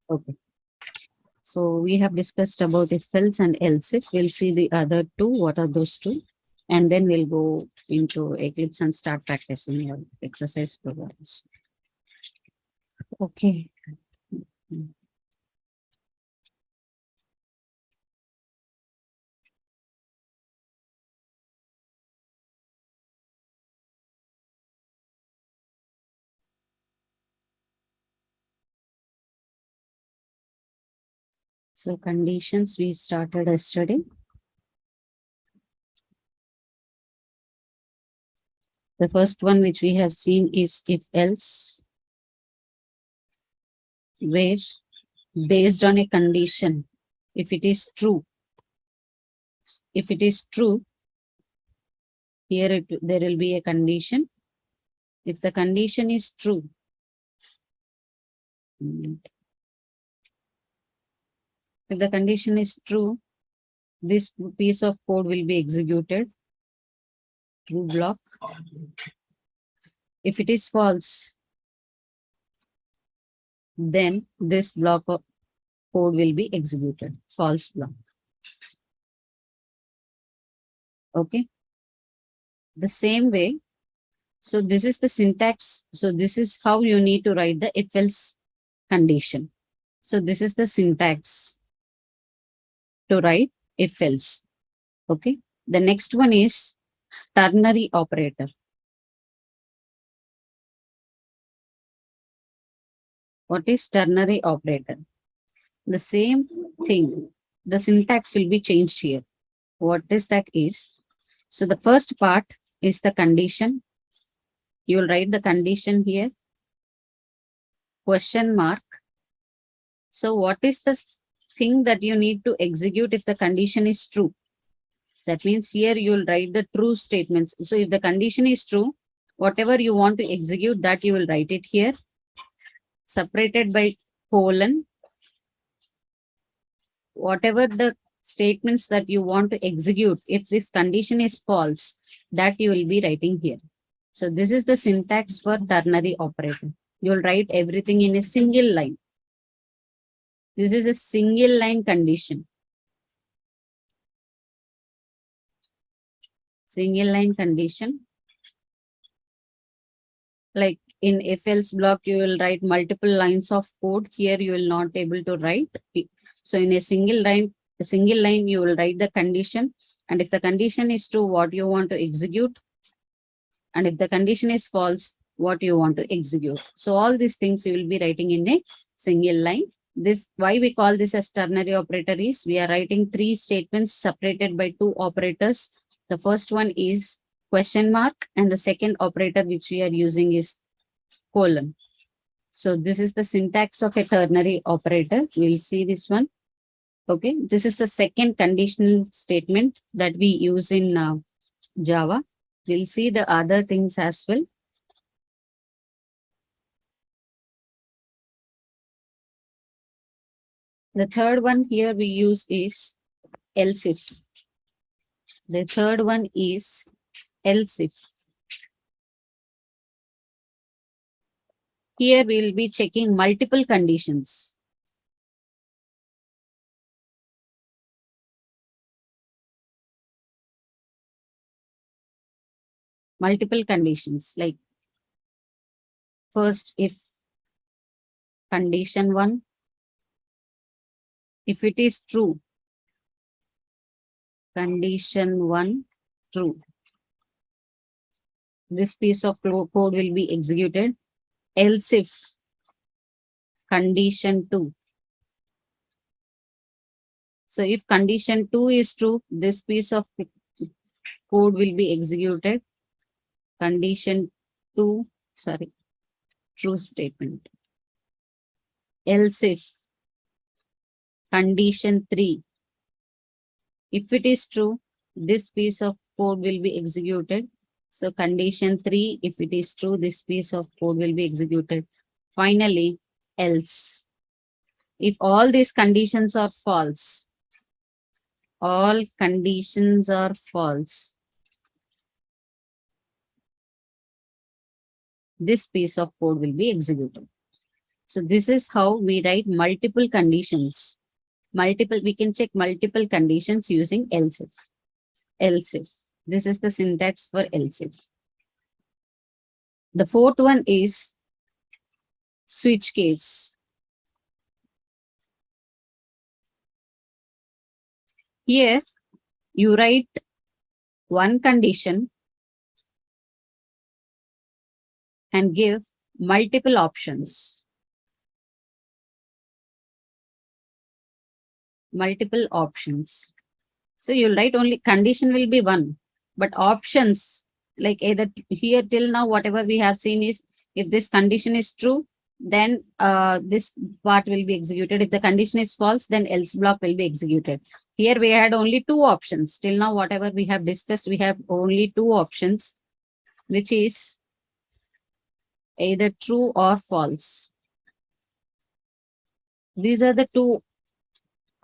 Okay. So we have discussed about if else and else if. We'll see the other two. What are those two? And then we'll go into Eclipse and start practicing your exercise programs. Okay. So conditions we started yesterday. The first one which we have seen is if else, where based on a condition, if it is true, here there will be a condition. If the condition is true, if the condition is true, this piece of code will be executed, true block. If it is false, then this block of code will be executed, false block. Okay. The same way, so this is the syntax. So this is how you need to write the if else condition. So this is the syntax to write if else. Okay. The next one is ternary operator. What is ternary operator? The same thing. The syntax will be changed here. What is that is? So the first part is the condition. You will write the condition here. Question mark. So what is the thing that you need to execute if the condition is true? That means here you will write the true statements. So if the condition is true, whatever you want to execute, that you will write it here, separated by colon. Whatever the statements that you want to execute, if this condition is false, that you will be writing here. So this is the syntax for ternary operator. You will write everything in a single line. This is a single line condition. Single line condition. Like in if else block, you will write multiple lines of code. Here you will not able to write. So in a single line, you will write the condition. And if the condition is true, what you want to execute. And if the condition is false, what you want to execute. So all these things you will be writing in a single line. This, why we call this as ternary operator is we are writing three statements separated by two operators. The first one is question mark, and the second operator which we are using is colon. So this is the syntax of a ternary operator. We'll see this one. Okay, this is the second conditional statement that we use in Java. We'll see the other things as well. The third one here we use is else if. The third one is else if. Here we will be checking multiple conditions. Multiple conditions, like first if condition 1, if it is true, condition 1 true, this piece of code will be executed. Else if condition 2. So if condition 2 is true, this piece of code will be executed. Condition 2, sorry, true statement. Else if condition 3. If it is true, this piece of code will be executed. So condition 3, if it is true, this piece of code will be executed. Finally, else. If all these conditions are false, all conditions are false, this piece of code will be executed. So this is how we write multiple conditions. We can check multiple conditions using else if. Else if. This is the syntax for else if. The fourth one is switch case. Here you write one condition and give multiple options. Multiple options. So you'll write only condition will be one, but options like either here till now, whatever we have seen is if this condition is true, then this part will be executed. If the condition is false, then else block will be executed. Here we had only two options. Till now, whatever we have discussed, we have only two options, which is either true or false. These are the two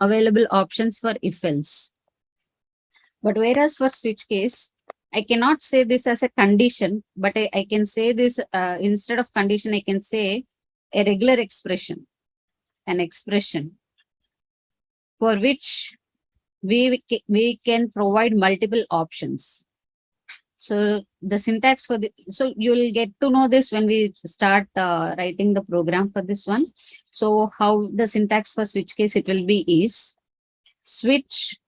available options for if else. But whereas for switch case, I cannot say this as a condition, but I can say this instead of condition, I can say a regular expression, an expression for which we can provide multiple options. So the syntax for the, so you'll get to know this when we start writing the program for this one. So how the syntax for switch case it will be is switch,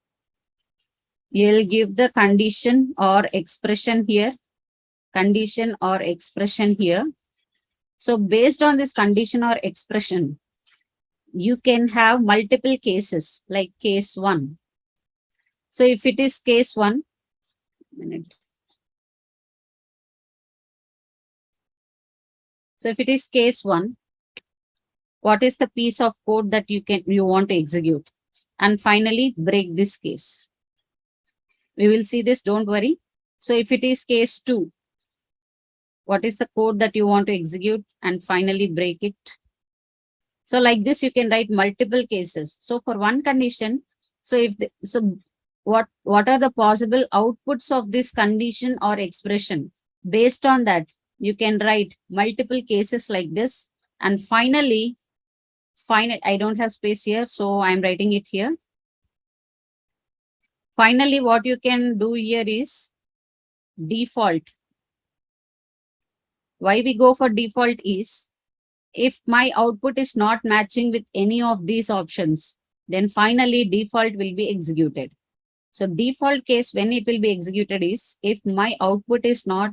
you'll give the condition or expression here, condition or expression here. So based on this condition or expression, you can have multiple cases like case one. So if it is case one, minute. So if it is case one, what is the piece of code that you want to execute? And finally break this case. We will see this, don't worry. So if it is case two, what is the code that you want to execute and finally break it? So like this, you can write multiple cases. So for one condition, so if the, so what are the possible outputs of this condition or expression? Based on that, you can write multiple cases like this. And finally, I don't have space here, so I'm writing it here. Finally, what you can do here is default. Why we go for default is if my output is not matching with any of these options, then finally default will be executed. So default case when it will be executed is if my output is not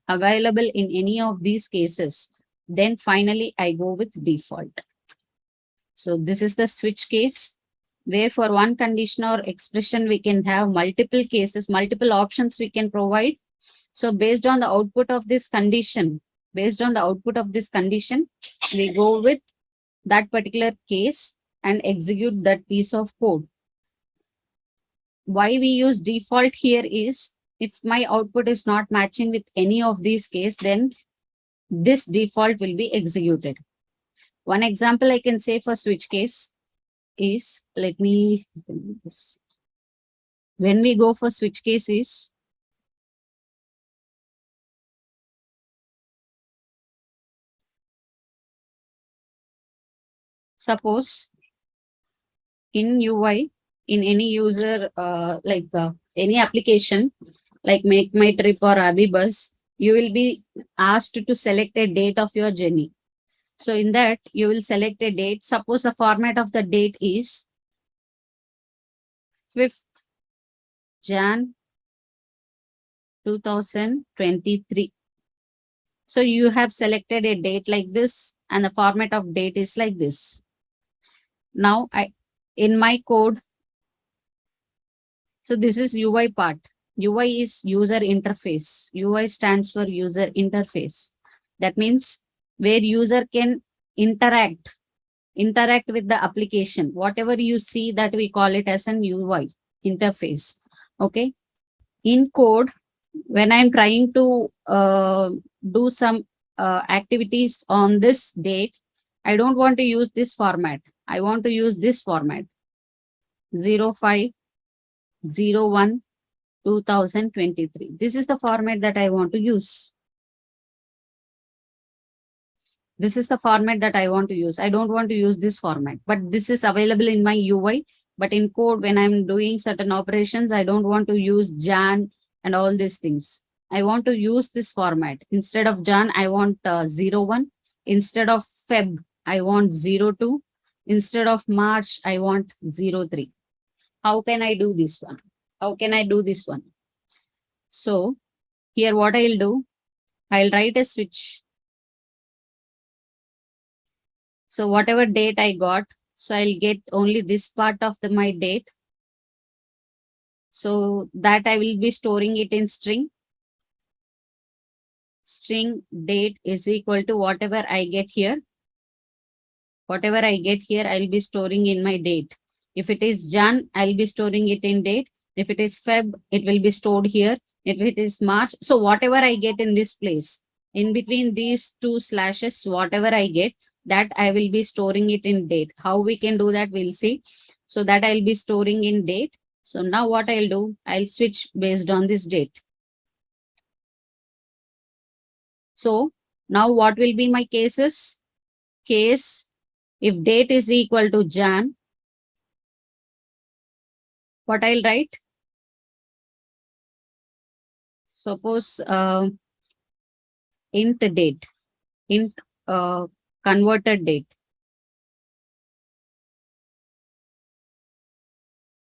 available in any of these cases, then finally I go with default. So this is the switch case where for one condition or expression, we can have multiple cases, multiple options we can provide. So based on the output of this condition, we go with that particular case and execute that piece of code. Why we use default here is if my output is not matching with any of these cases, then this default will be executed. One example I can say for switch case is, let me do this. When we go for switch cases, suppose in UI, in any user, any application, like Make My Trip or Abibus, you will be asked to select a date of your journey. So in that, you will select a date. Suppose the format of the date is 5th Jan 2023. So you have selected a date like this and the format of date is like this. Now in my code, so this is UI part. UI is user interface. UI stands for user interface. That means where user can interact with the application. Whatever you see, that we call it as an UI interface. Okay. In code, when I'm trying to do some activities on this date, I don't want to use this format. I want to use this format 05/01/2023. This is the format that I want to use. This is the format that I want to use. I don't want to use this format, but this is available in my UI. But in code, when I'm doing certain operations, I don't want to use Jan and all these things. I want to use this format. Instead of Jan, I want 01. Instead of Feb, I want 02. Instead of March, I want 03. How can I do this one? How can I do this one? So here what I'll do, I'll write a switch. So whatever date I got, so I'll get only this part of my date. So that I will be storing it in string. String date is equal to whatever I get here. Whatever I get here, I'll be storing in my date. If it is Jan, I'll be storing it in date. If it is Feb, it will be stored here. If it is March, so whatever I get in this place, in between these two slashes, whatever I get, that I will be storing it in date. How we can do that, we'll see. So that I'll be storing in date. So now what I'll do, I'll switch based on this date. So now what will be my cases? Case, if date is equal to Jan, what I'll write? Suppose int date, int converted date.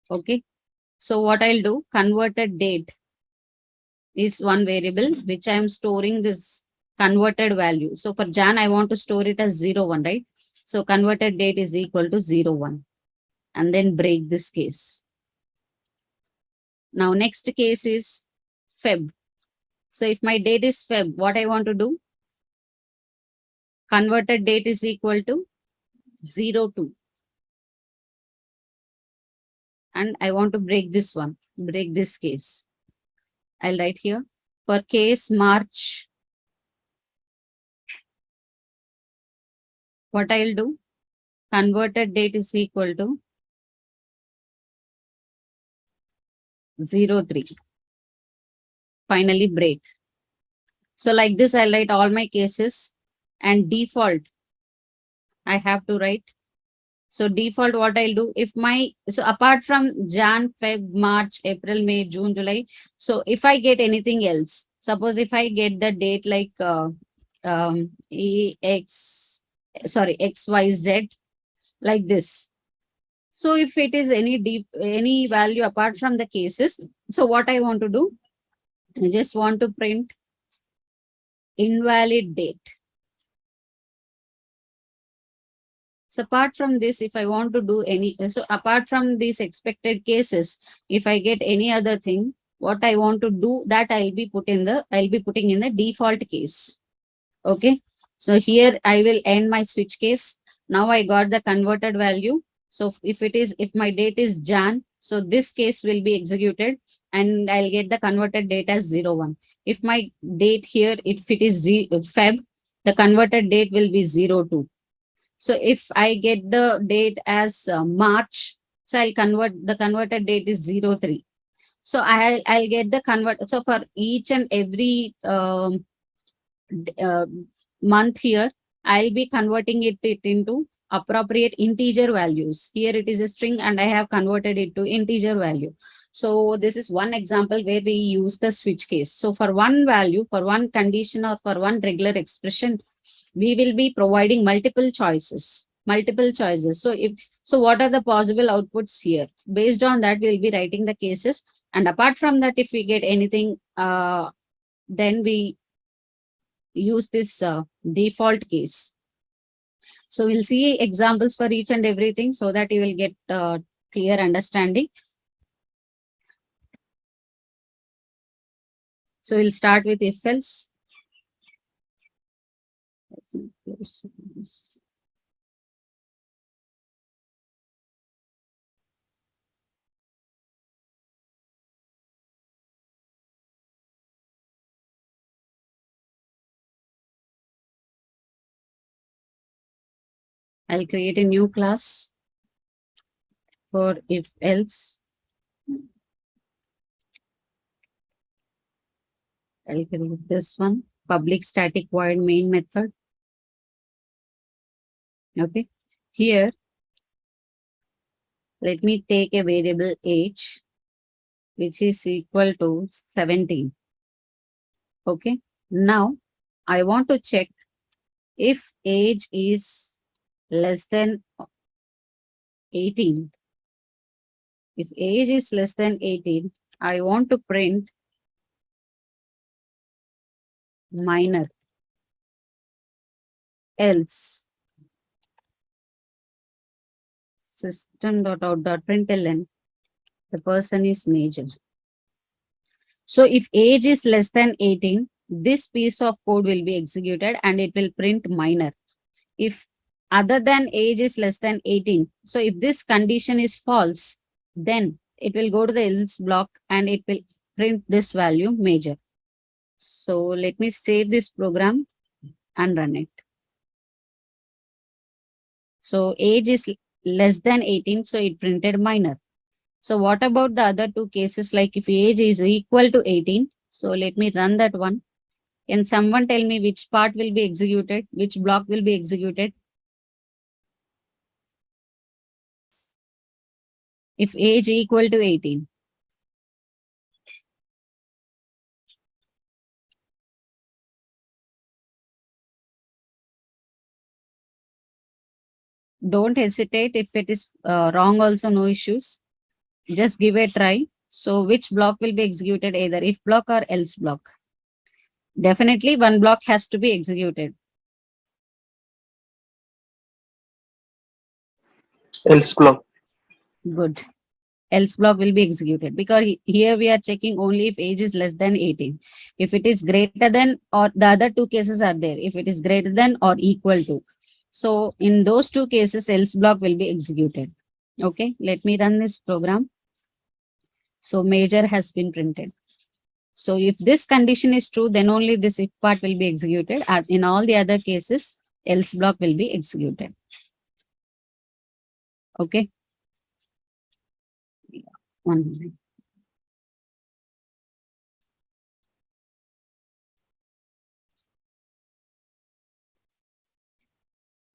Okay. So what I'll do, converted date is one variable which I'm storing this converted value. So for Jan, I want to store it as 01, right? So converted date is equal to 01 and then break this case. Now next case is Feb. So if my date is Feb, what I want to do, converted date is equal to 02. And I want to break this one, break this case. I'll write here for case March. What I'll do, converted date is equal to 03. Finally break. So like this, I'll write all my cases and default I have to write. So default what I'll do, if my, so apart from Jan, Feb, March, April, May, June, July. So if I get anything else, suppose if I get the date like XYZ like this. So if it is any value apart from the cases, so what I want to do, I just want to print invalid date. So apart from this, if I want to do any, so apart from these expected cases, if I get any other thing, what I want to do, that I'll be putting in the default case. Okay. So here I will end my switch case. Now I got the converted value. So if my date is Jan, so this case will be executed and I'll get the converted date as 01. If my date here, if it is Feb, the converted date will be 02. So if I get the date as March, so I'll convert, the converted date is 03. So I'll get the convert. So for each and every uh, month here, I'll be converting it into appropriate integer values. Here it is a string and I have converted it to integer value. So this is one example where we use the switch case. So for one value, for one condition or for one regular expression, we will be providing multiple choices. So what are the possible outputs here? Based on that, we'll be writing the cases. And apart from that, if we get anything, then we use this default case. So we'll see examples for each and everything so that you will get clear understanding. So we'll start with if else. I'll create a new class for if else. I'll create this one, public static void main method. Okay. Here, let me take a variable age, which is equal to 17. Okay. Now, I want to check if age is less than 18. If age is less than 18, I want to print minor, else system.out.println, the person is major. So if age is less than 18, this piece of code will be executed and it will print minor. If other than age is less than 18, so if this condition is false, then it will go to the else block and it will print this value major. So let me save this program and run it. So age is less than 18, so it printed minor. So what about the other two cases, like if age is equal to 18? So let me run that one. Can someone tell me which part will be executed, which block will be executed? If age equal to 18. Don't hesitate. If it is wrong also, no issues. Just give a try. So which block will be executed, either if block or else block? Definitely one block has to be executed. Else block. Good. Else block will be executed, because here we are checking only if age is less than 18. If it is greater than, or the other two cases are there, if it is greater than or equal to. So in those two cases, else block will be executed. Okay, let me run this program. So major has been printed. So if this condition is true, then only this if part will be executed. And in all the other cases, else block will be executed. Okay. One minute.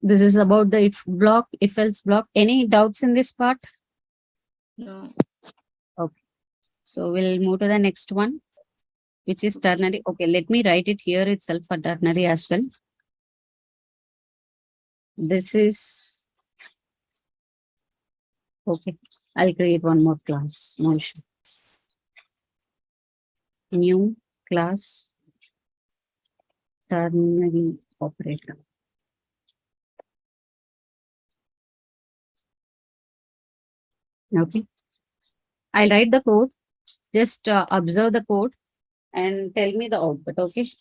This is about the if block, if else block. Any doubts in this part? No. Okay. So we'll move to the next one, which is ternary. Okay, let me write it here itself for ternary as well. This is okay. I'll create one more class. No issue. New class ternary operator. Okay. I'll write the code. Just observe the code and tell me the output. Okay.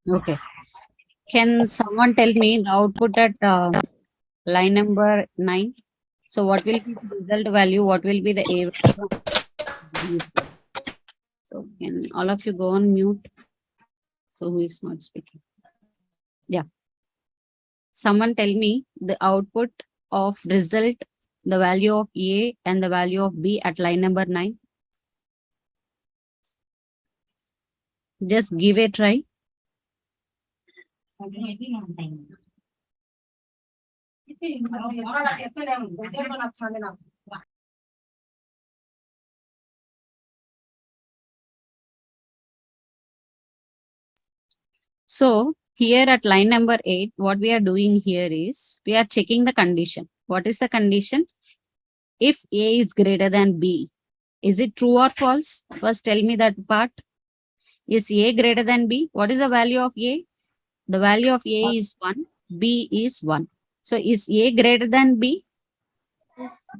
Okay. Can someone tell me the output at line number 9? So what will be the result value? What will be the A value? So can all of you go on mute? So who is not speaking? Yeah. Someone tell me the output of result, the value of A and the value of B at line number 9. Just give a try. So here at line number 8, what we are doing here is we are checking the condition. What is the condition? If A is greater than B, is it true or false? First tell me that part. Is A greater than B? What is the value of A? The value of A is 1, B is 1. So is A greater than B?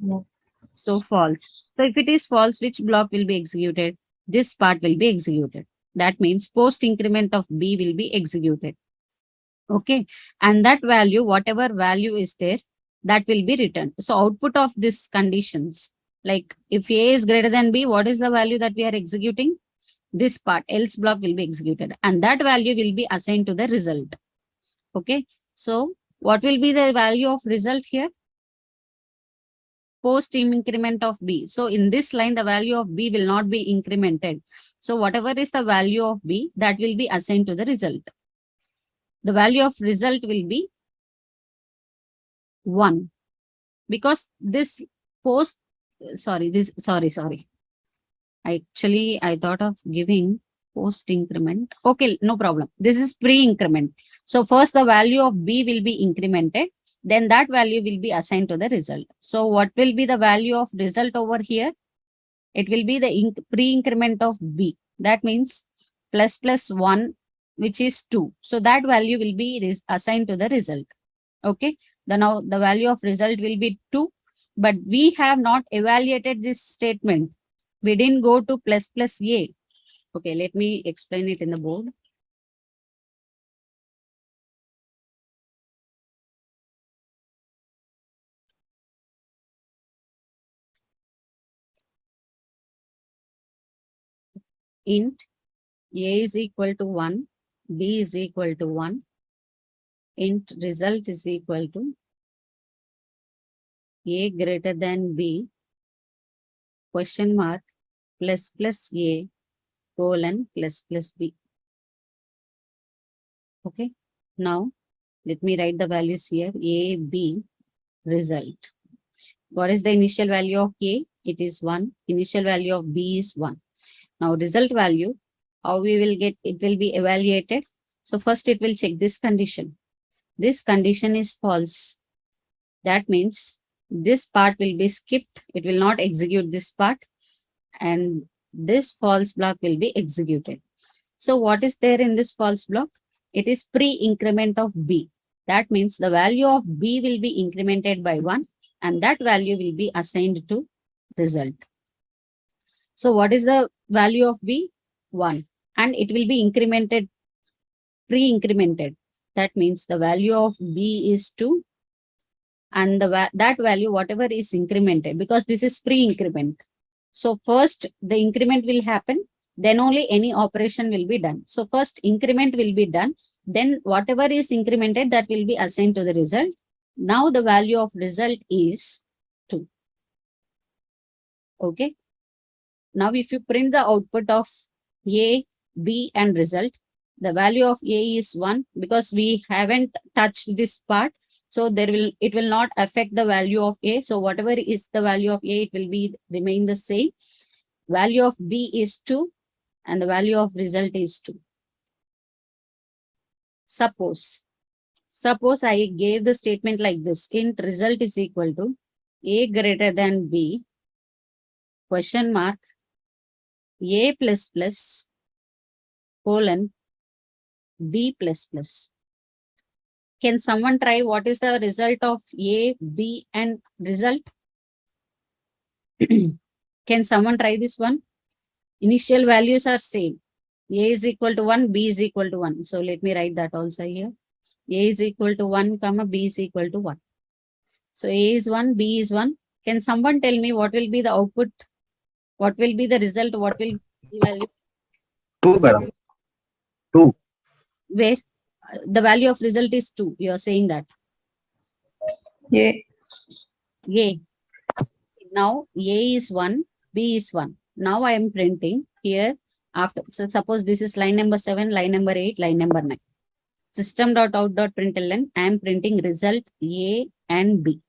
No. So false. So if it is false, which block will be executed? This part will be executed. That means post increment of B will be executed. Okay. And that value, whatever value is there, that will be returned. So output of this conditions, like if A is greater than B, what is the value that we are executing? This part, else block will be executed. And that value will be assigned to the result. Okay. So what will be the value of result here? Post increment of B. So in this line, the value of B will not be incremented. So whatever is the value of B, that will be assigned to the result. The value of result will be 1 because this post, sorry. Actually, I thought of giving post increment. Okay, no problem. This is pre-increment. So first the value of B will be incremented. Then that value will be assigned to the result. So what will be the value of result over here? It will be the pre-increment of B. That means plus 1, which is 2. So that value will be assigned to the result. Okay. Then now the value of result will be 2. But we have not evaluated this statement. We didn't go to plus A. Okay, let me explain it in the board. Int A is equal to 1, B is equal to 1, int result is equal to A greater than B, question mark, plus A, colon, plus B. Okay, now let me write the values here, A, B, result. What is the initial value of A? It is 1. Initial value of B is 1. Now result value, how we will get, it will be evaluated. So first it will check this condition. This condition is false. That means this part will be skipped. It will not execute this part. And this false block will be executed. So what is there in this false block? It is pre-increment of B. That means the value of B will be incremented by 1 and that value will be assigned to result. So what is the value of B? 1. And it will be incremented, pre-incremented. That means the value of B is 2 and that value, whatever is incremented, because this is pre-increment. So first the increment will happen, then only any operation will be done. So first increment will be done, then whatever is incremented, that will be assigned to the result. Now the value of result is 2. Okay. Now if you print the output of A, B and result, the value of A is 1 because we haven't touched this part. So it will not affect the value of A. So whatever is the value of A, it will be remain the same. Value of B is 2 and the value of result is 2. Suppose I gave the statement like this, int result is equal to A greater than B, question mark, A plus plus, colon, B plus plus. Can someone try what is the result of A, B and result? Can someone try this one? Initial values are same. A is equal to 1, B is equal to 1. So let me write that also here. A is equal to 1, comma, B is equal to 1. So A is 1, B is 1. Can someone tell me what will be the output? What will be the result? What will be the value? 2, madam. 2. Where? The value of result is 2. You are saying that. Yeah. A. Now A is 1, B is 1. Now I am printing here after, so suppose this is line number 7, line number 8, line number 9. System.out.println, I am printing result A and B.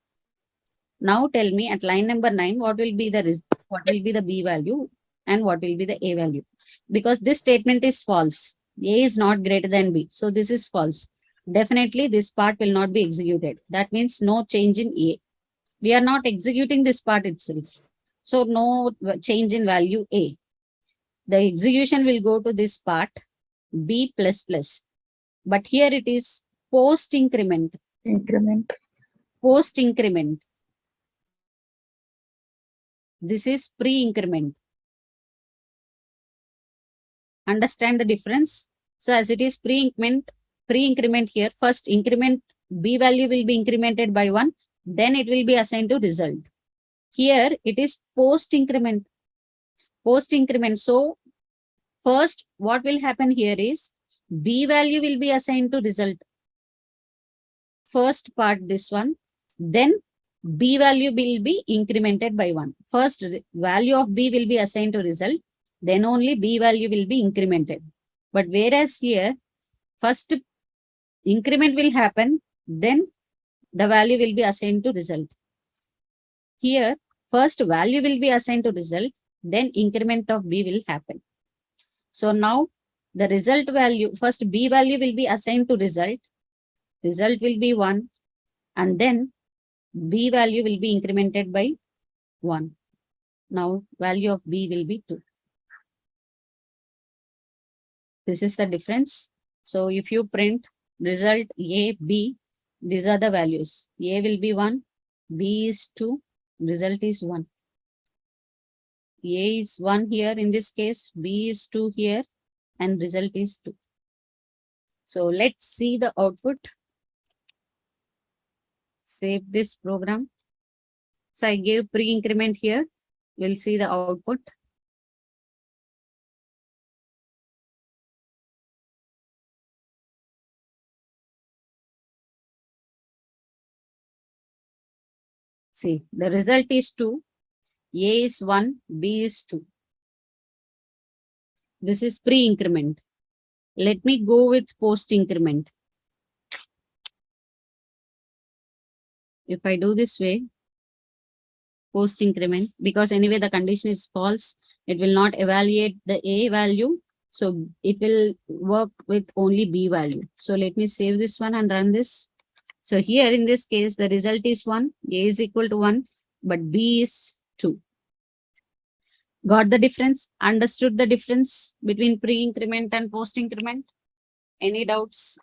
Now tell me at line number 9, what will be the B value and what will be the A value? Because this statement is false. A is not greater than B. So this is false. Definitely this part will not be executed. That means no change in A. We are not executing this part itself. So no change in value A. The execution will go to this part B plus plus. But here it is post increment. Increment. Post increment. This is pre increment. Understand the difference? So as it is pre-increment here, first increment B value will be incremented by 1, then it will be assigned to result. Here it is post-increment. Post-increment. So first what will happen here is B value will be assigned to result. First part, this one. Then B value will be incremented by 1. First value of B will be assigned to result. Then only B value will be incremented. But whereas here, first increment will happen, then the value will be assigned to result. Here, first value will be assigned to result, then increment of B will happen. So now the result value, first B value will be assigned to result will be 1, and then B value will be incremented by 1. Now value of B will be 2. This is the difference. So if you print result A, B, these are the values. A will be 1, B is 2, result is 1. A is 1 here in this case, B is 2 here, and result is 2. So let's see the output. Save this program. So I gave pre-increment here. We'll see the output. See, the result is 2. A is 1, B is 2. This is pre-increment. Let me go with post-increment. If I do this way, post-increment, because anyway the condition is false, it will not evaluate the A value. So it will work with only B value. So let me save this one and run this. So here in this case, the result is 1, A is equal to 1, but B is 2. Got the difference? Understood the difference between pre-increment and post-increment? Any doubts?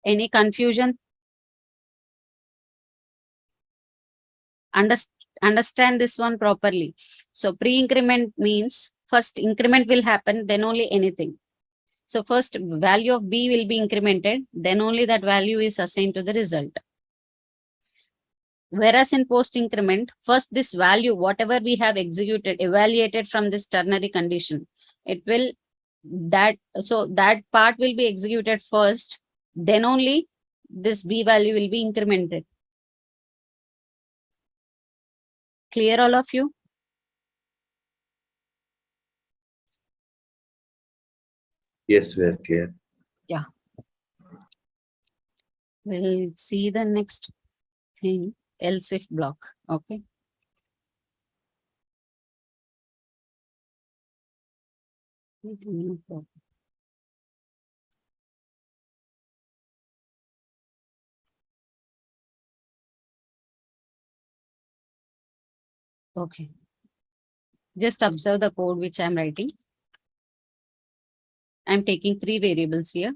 Any confusion? Understand this one properly. So pre-increment means first increment will happen, then only anything. So first value of B will be incremented, then only that value is assigned to the result. Whereas in post increment, first this value, whatever we have executed, evaluated from this ternary condition, it will that part will be executed first, then only this B value will be incremented. Clear all of you? Yes, we are clear. Yeah. We'll see the next thing, else if block. Okay. No problem. Okay. Just observe the code which I'm writing. I'm taking 3 variables here.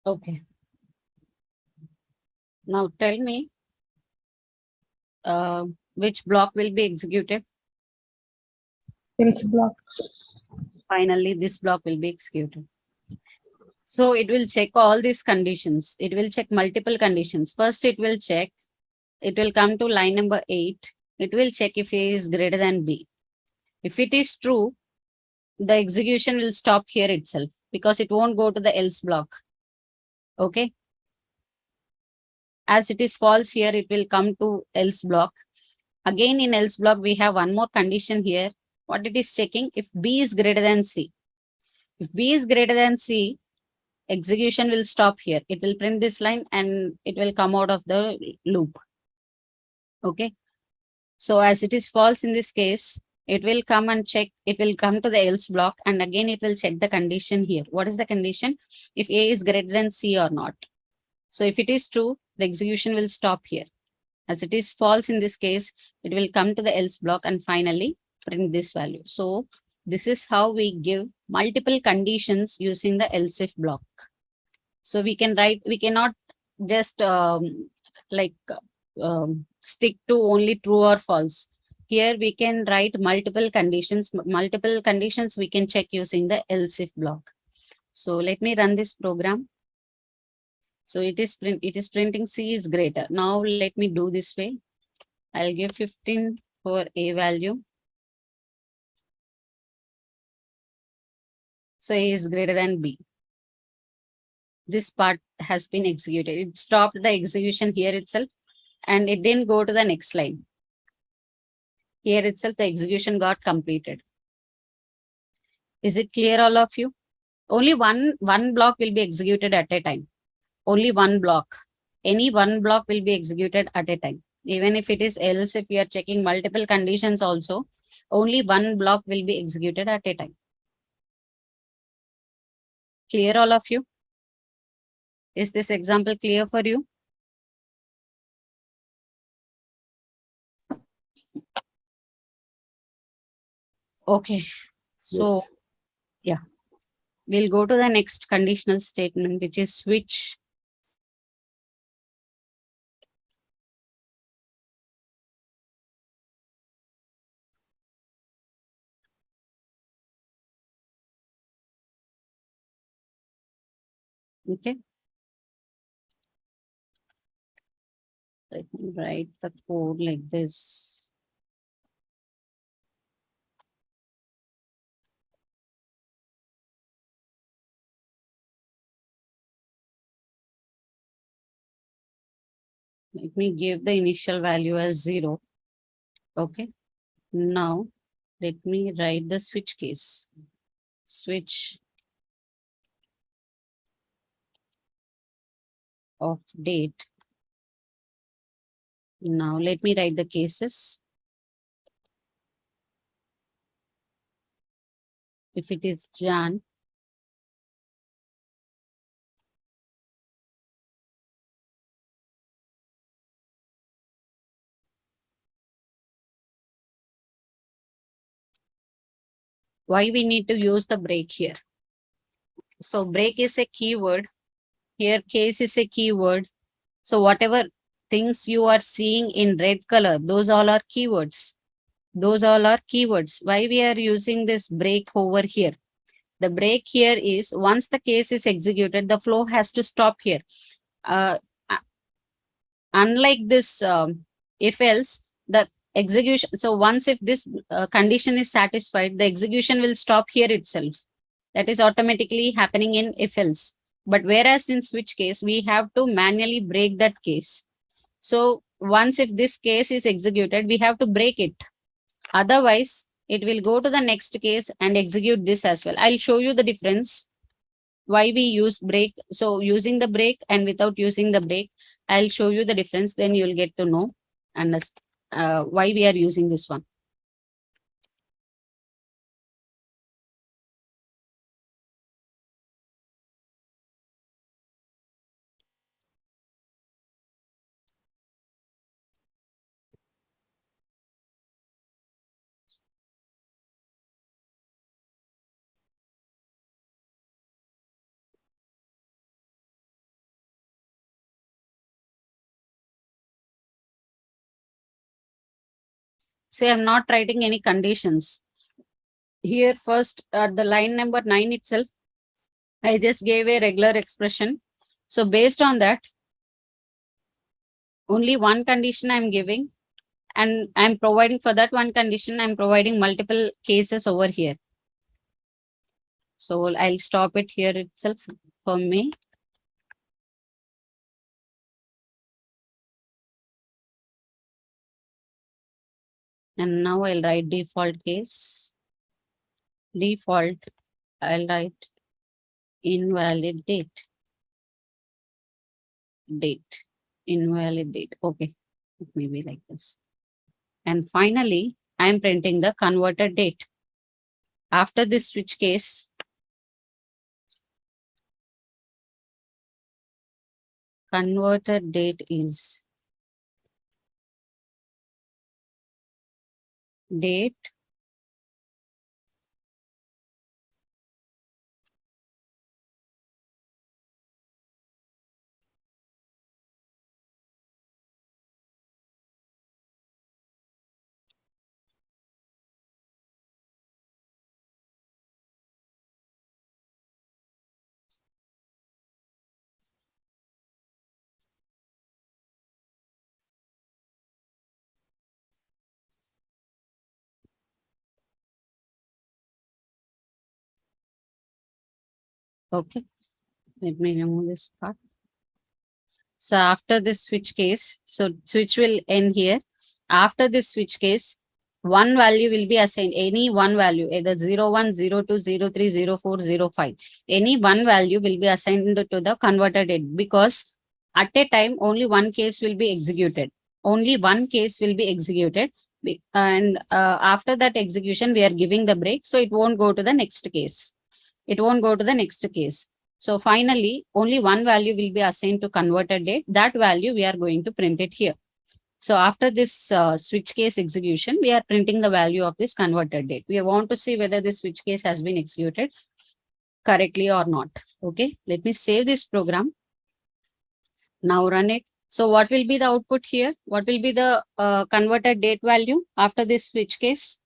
Okay. Now tell me uh, which block will be executed. else block. Finally, this block will be executed. So it will check all these conditions. It will check multiple conditions. First, it will check, it will come to line number 8. It will check if A is greater than B. If it is true, the execution will stop here itself because it won't go to the else block. Okay. As it is false here, it will come to else block. Again, in else block, we have one more condition here. What it is checking, if B is greater than C. If B is greater than C, execution will stop here. It will print this line and it will come out of the loop. Okay. So as it is false in this case, it will come and check, it will come to the else block and again it will check the condition here. What is the condition? If A is greater than C or not. So if it is true, the execution will stop here. As it is false in this case, it will come to the else block and finally print this value. So this is how we give multiple conditions using the else if block. So we can write, we cannot just like stick to only true or false. Here we can write multiple conditions. Multiple conditions we can check using the else if block. So let me run this program. So it is printing C is greater. Now let me do this way. I'll give 15 for A value. So A is greater than B. This part has been executed. It stopped the execution here itself and it didn't go to the next line. Here itself, the execution got completed. Is it clear, all of you? Only one block will be executed at a time. Only one block. Any one block will be executed at a time. Even if it is else, if we are checking multiple conditions also, only one block will be executed at a time. Clear, all of you? Is this example clear for you? Okay. So, Yes. yeah, we'll go to the next conditional statement, which is switch. Okay. Let me write the code like this. Let me give the initial value as 0. Okay. Now, let me write the switch case. Switch of date. Now, let me write the cases. If it is Jan, why we need to use the break here? So, break is a keyword. Here, case is a keyword. So, whatever things you are seeing in red color, those all are keywords. Those all are keywords. Why we are using this break over here? The break here is once the case is executed, the flow has to stop here. Uh, Unlike this if else, the execution, so once if this condition is satisfied, the execution will stop here itself. That is automatically happening in if else. But whereas in switch case, we have to manually break that case. So once if this case is executed, we have to break it. Otherwise, it will go to the next case and execute this as well. I'll show you the difference why we use break. So using the break and without using the break, I'll show you the difference. Then you'll get to know and why we are using this one. say I'm not writing any conditions. Here first at the line number 9 itself, I just gave a regular expression. So based on that, only one condition I'm giving, and I'm providing for that one condition, I'm providing multiple cases over here. So I'll stop it here itself for me. And now I'll write default case. Default, I'll write invalid date. Date, invalid date. Okay, maybe like this. And finally, I'm printing the converted date. After this switch case, converted date is date okay. Let me remove this part. So after this switch case, so switch will end here. After this switch case, one value will be assigned, any one value, either 01, 02, 03, 04, 05. Any one value will be assigned to the converted date, because at a time only one case will be executed. Only one case will be executed. And after that execution, we are giving the break, so it won't go to the next case. It won't go to the next case. So finally, only one value will be assigned to converted date. That value we are going to print it here. So after this switch case execution, we are printing the value of this converted date. We want to see whether this switch case has been executed correctly or not. Okay, let me save this program. Now run it. So what will be the output here? What will be the converted date value after this switch case?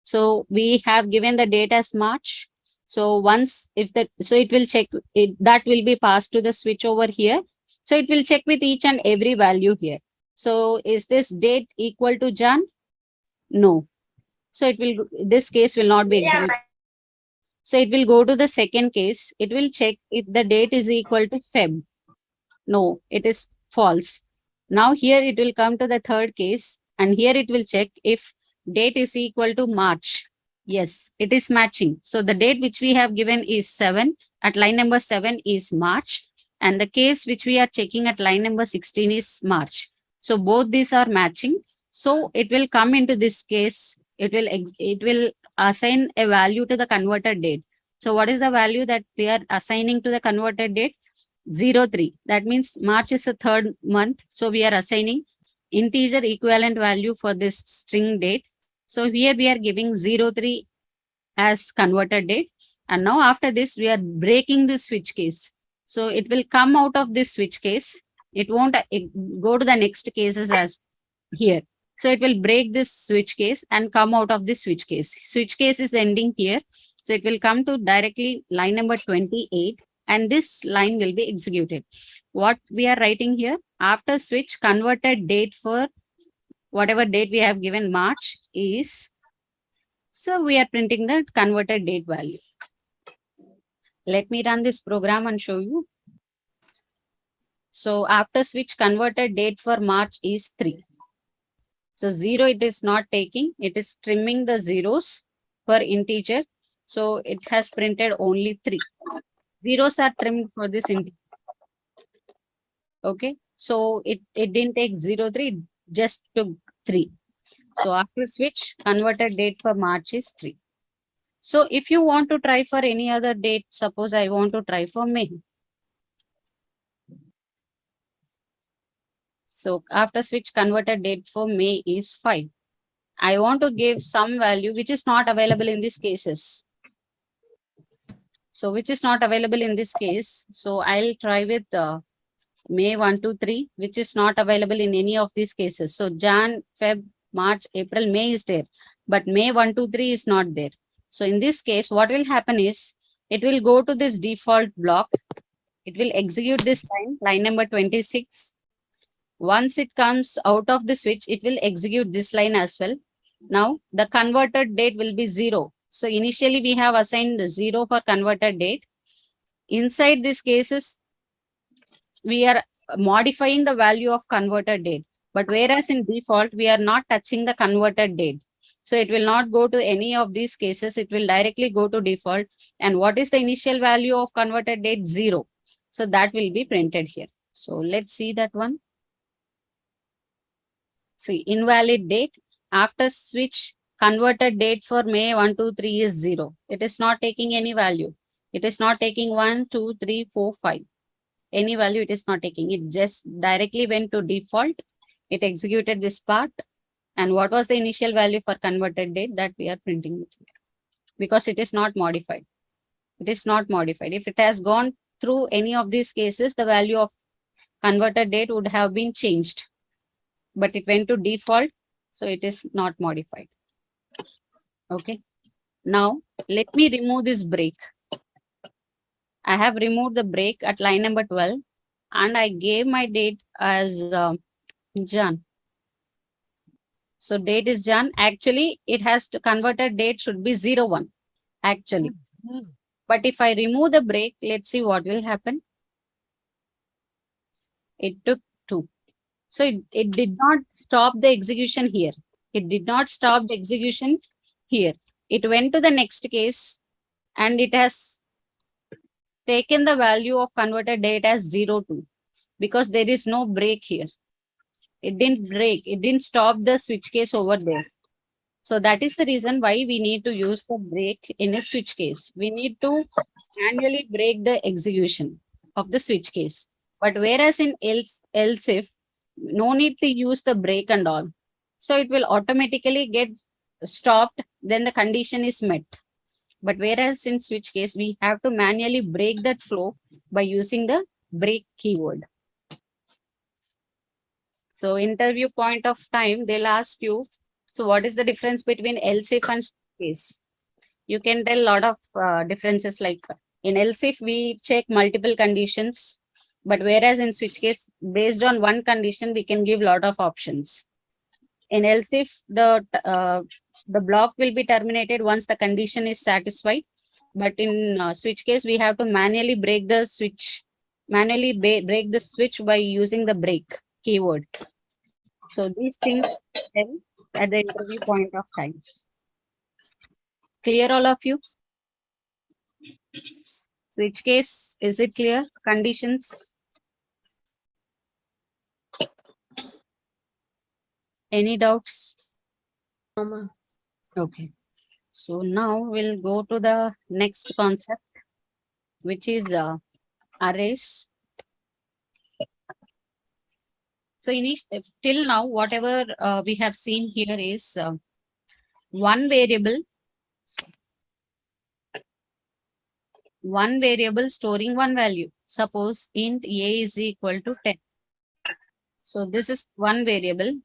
So we have given the date as March. So once if that, so it will check it, that will be passed to the switch over here. So it will check with each and every value here. So is this date equal to Jan? No. So it will, this case will not be executed. So it will go to the second case. It will check if the date is equal to Feb. No, it is false. Now here it will come to the third case, and here it will check if date is equal to March. Yes, it is matching. So the date which we have given is 7. At line number 7 is March. And the case which we are checking at line number 16 is March. So both these are matching. So it will come into this case. It will assign a value to the converted date. So what is the value that we are assigning to the converted date? 03. That means March is the third month. So we are assigning integer equivalent value for this string date. So here we are giving 03 as converted date. And now after this, we are breaking the switch case. So it will come out of this switch case. It won't go to the next cases as here. So it will break this switch case and come out of this switch case. Switch case is ending here. So it will come to directly line number 28, and this line will be executed. What we are writing here, after switch converted date for whatever date we have given March is, so we are printing the converted date value. Let me run this program and show you. So after switch converted date for March is 3. So 0 it is not taking, it is trimming the zeros for integer. So it has printed only 3. Zeros are trimmed for this integer. Okay, so it didn't take 03, just took 3. So after switch, converted date for March is 3. So if you want to try for any other date, suppose I want to try for May. So after switch, converted date for May is 5. I want to give some value which is not available in these cases. So which is not available in this case. So I'll try with May 1 to 3, which is not available in any of these cases. So Jan, Feb, March, April, May is there, but May 1 to 3 is not there. So in this case, what will happen is it will go to this default block. It will execute this line number 26. Once it comes out of the switch, it will execute this line as well. Now the converted date will be 0. So initially we have assigned the 0 for converted date. Inside these cases, we are modifying the value of converted date. But whereas in default, we are not touching the converted date. So it will not go to any of these cases. It will directly go to default. And what is the initial value of converted date? 0. So that will be printed here. So let's see that one. See, invalid date. After switch, converted date for May 1, 2, 3 is 0. It is not taking any value. It is not taking 1, 2, 3, 4, 5. Any value it is not taking. It just directly went to default. It executed this part. And what was the initial value for converted date that we are printing it here? Because it is not modified. It is not modified. If it has gone through any of these cases, the value of converted date would have been changed. But it went to default, so it is not modified. Okay. Now, let me remove this break. I have removed the break at line number 12 and I gave my date as Jan. So date is Jan. Actually, it has to converted date should be 01 actually. But if I remove the break, let's see what will happen. It took 2. So it did not stop the execution here. It did not stop the execution here. It went to the next case and it has taken the value of converted date as 02 because there is no break here. It didn't break. It didn't stop the switch case over there. So that is the reason why we need to use the break in a switch case. We need to manually break the execution of the switch case. But whereas in else if, no need to use the break and all. So it will automatically get stopped, then the condition is met. But whereas in switch case, we have to manually break that flow by using the break keyword. So interview point of time, they'll ask you, so what is the difference between else if and switch case? You can tell a lot of differences, like in else if we check multiple conditions, but whereas in switch case, based on one condition, we can give a lot of options. In else if the block will be terminated once the condition is satisfied, but in switch case, we have to manually break the switch, break the switch by using the break keyword. So these things tell at the interview point of time. Clear all of you? Switch case, is it clear? Conditions? Any doubts? Okay. So now we'll go to the next concept, which is arrays. So till now, whatever we have seen here is one variable storing one value. Suppose int a is equal to 10. So this is one variable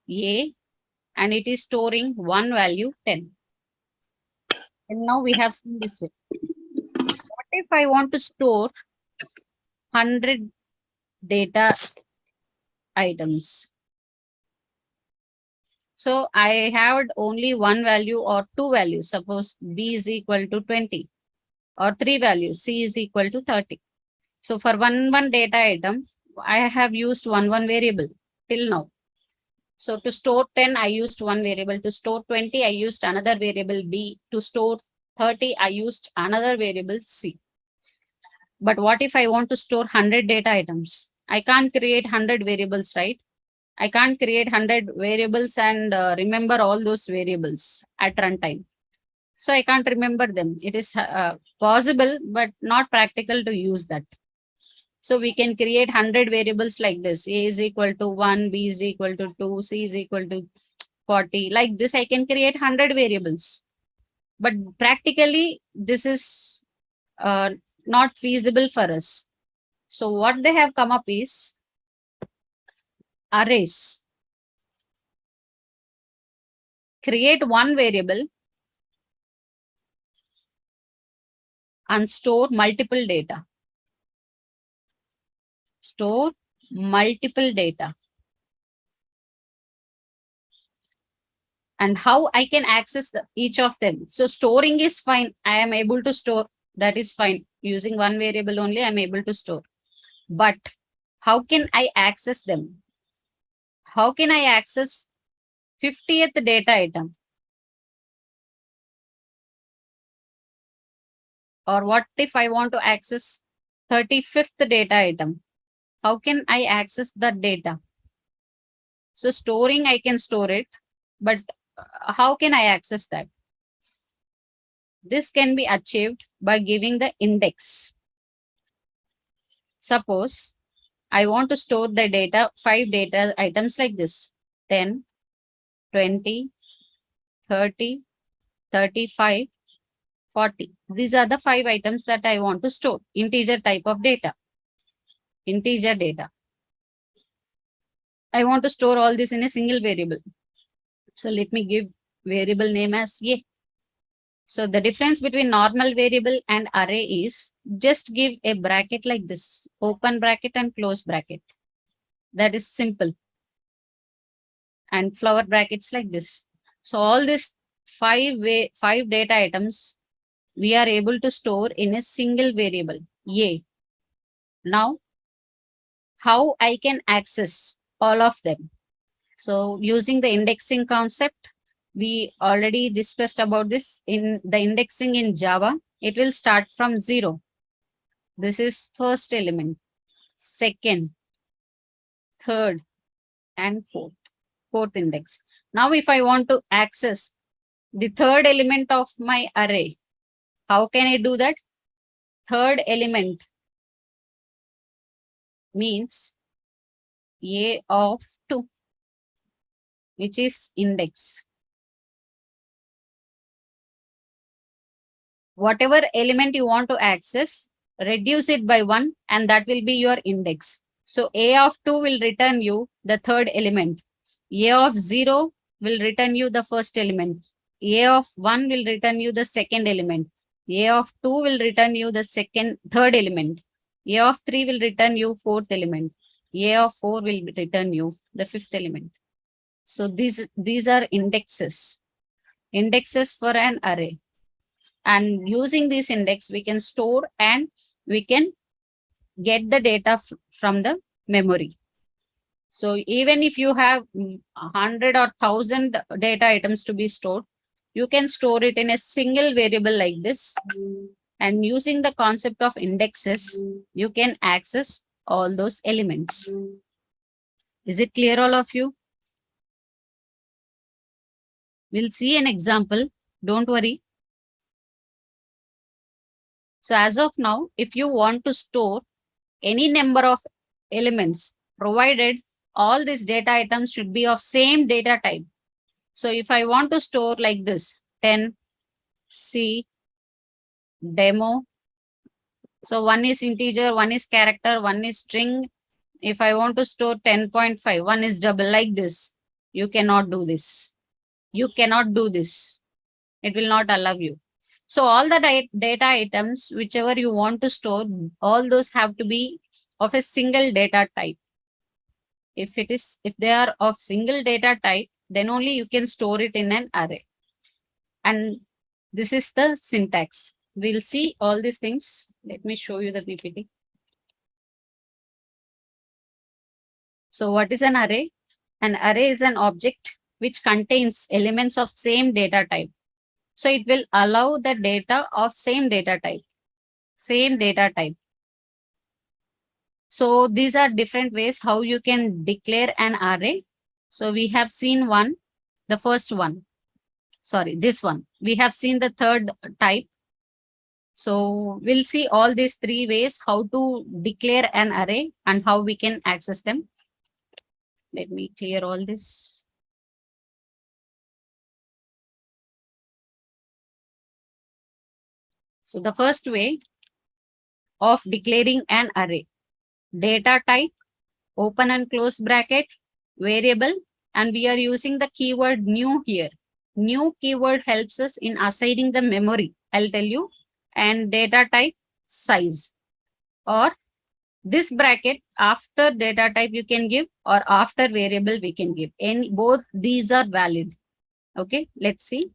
a and it is storing one value 10. And now we have seen this way. What if I want to store 100 data items? So I have only one value or two values. Suppose b is equal to 20 or three values, c is equal to 30. So for one data item, I have used one variable till now. So to store 10, I used one variable. To store 20, I used another variable b. To store 30, I used another variable c. But what if I want to store 100 data items? I can't create 100 variables, right? I can't create 100 variables and remember all those variables at runtime. So I can't remember them. It is possible, but not practical to use that. So we can create 100 variables like this. A is equal to 1, B is equal to 2, C is equal to 40. Like this, I can create 100 variables. But practically, this is not feasible for us. So what they have come up is arrays. Create one variable and store multiple data. Store multiple data. And how I can access each of them. So storing is fine. I am able to store. That is fine. Using one variable only, I'm able to store. But how can I access them? How can I access 50th data item? Or what if I want to access 35th data item? How can I access that data? So storing, I can store it, but how can I access that? This can be achieved by giving the index. Suppose I want to store the data, 5 data items like this: 10, 20, 30, 35, 40. These are the 5 items that I want to store. Integer type of data. Integer data. I want to store all this in a single variable. So let me give variable name as A. So the difference between normal variable and array is just give a bracket like this, open bracket and close bracket. That is simple. And flower brackets like this. So all these 5 data items we are able to store in a single variable, A. Now, how I can access all of them? So using the indexing concept, we already discussed about this in the indexing in Java. It will start from 0. This is first element, second, third, and fourth index. Now, if I want to access the third element of my array, how can I do that? Third element means A of 2, which is index. Whatever element you want to access, reduce it by 1 and that will be your index. So A of 2 will return you the third element. A of 0 will return you the first element. A of 1 will return you the second element. A of 2 will return you the third element. A of 3 will return you fourth element. A of 4 will return you the fifth element. So these are indexes. Indexes for an array. And using this index, we can store and we can get the data from the memory. So even if you have 100 or 1000 data items to be stored, you can store it in a single variable like this. And using the concept of indexes, you can access all those elements. Is it clear, all of you? We'll see an example. Don't worry. So as of now, if you want to store any number of elements, provided all these data items should be of same data type. So if I want to store like this, 10, C, demo. So one is integer, one is character, one is string. If I want to store 10.5, one is double like this. You cannot do this. You cannot do this. It will not allow you. So all the data items, whichever you want to store, all those have to be of a single data type. If they are of single data type, then only you can store it in an array. And this is the syntax. We'll see all these things. Let me show you the PPT. So what is an array? An array is an object which contains elements of same data type. So it will allow the data of same data type. Same data type. So these are different ways how you can declare an array. So we have seen the first one. Sorry, this one. We have seen the third type. So we'll see all these 3 ways how to declare an array and how we can access them. Let me clear all this. So the first way of declaring an array. data type, open and close bracket, variable, and we are using the keyword new here. New keyword helps us in assigning the memory, I'll tell you, and data type, size, or this bracket after data type you can give, or after variable we can give. Any both these are valid. Okay, let's see.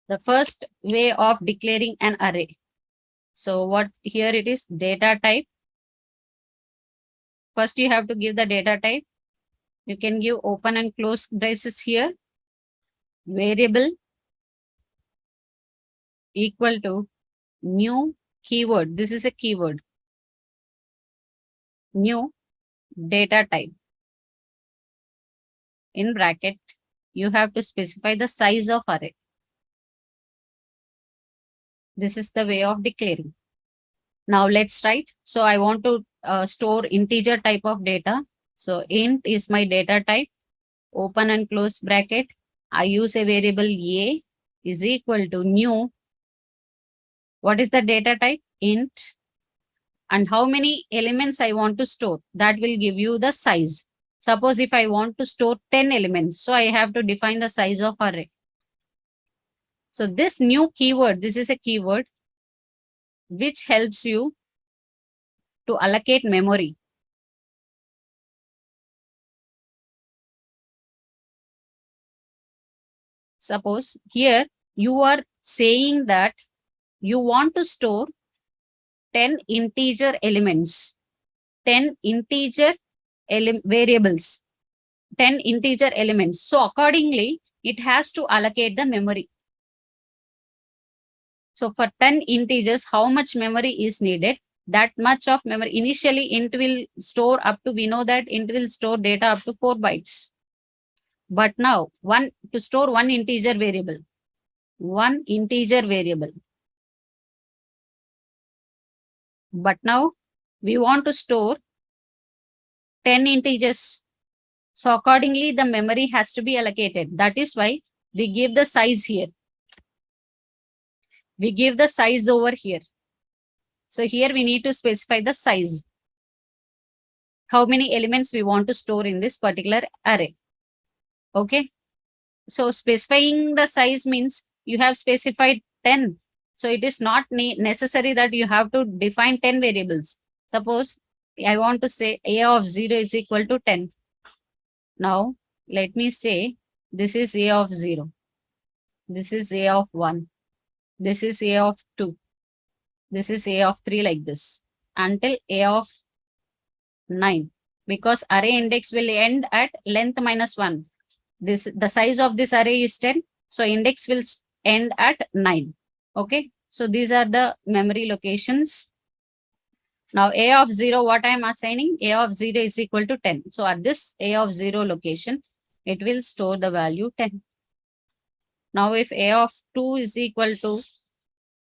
The first way of declaring an array. So what here it is, data type. First you have to give the data type. You can give open and close braces here. Variable equal to new keyword. This is a keyword. New data type. In bracket, you have to specify the size of array. This is the way of declaring. Now let's write. So I want to store integer type of data. So int is my data type. Open and close bracket. I use a variable a is equal to new. What is the data type? Int. And how many elements I want to store? That will give you the size. Suppose if I want to store 10 elements, so I have to define the size of array. So this new keyword, this is a keyword which helps you to allocate memory. Suppose here you are saying that you want to store 10 integer elements, 10 integer variables, 10 integer elements. So accordingly, it has to allocate the memory. So for 10 integers, how much memory is needed? That much of memory. Initially, int will store up to, we know that int will store data up to 4 bytes. But now, to store one integer variable. But now, we want to store 10 integers. So accordingly, the memory has to be allocated. That is why we give the size here. We give the size over here. So here we need to specify the size. How many elements we want to store in this particular array. Okay. So specifying the size means you have specified 10. So it is not necessary that you have to define 10 variables. Suppose I want to say a of 0 is equal to 10. Now let me say this is a of 0. This is a of 1. This is a of 2. This is a of 3, like this until a of 9, because array index will end at length minus 1. The size of this array is 10, so index will end at 9. Okay, so these are the memory locations. Now a of 0, what I am assigning? A of 0 is equal to 10. So at this a of 0 location, it will store the value 10. Now if a of 2 is equal to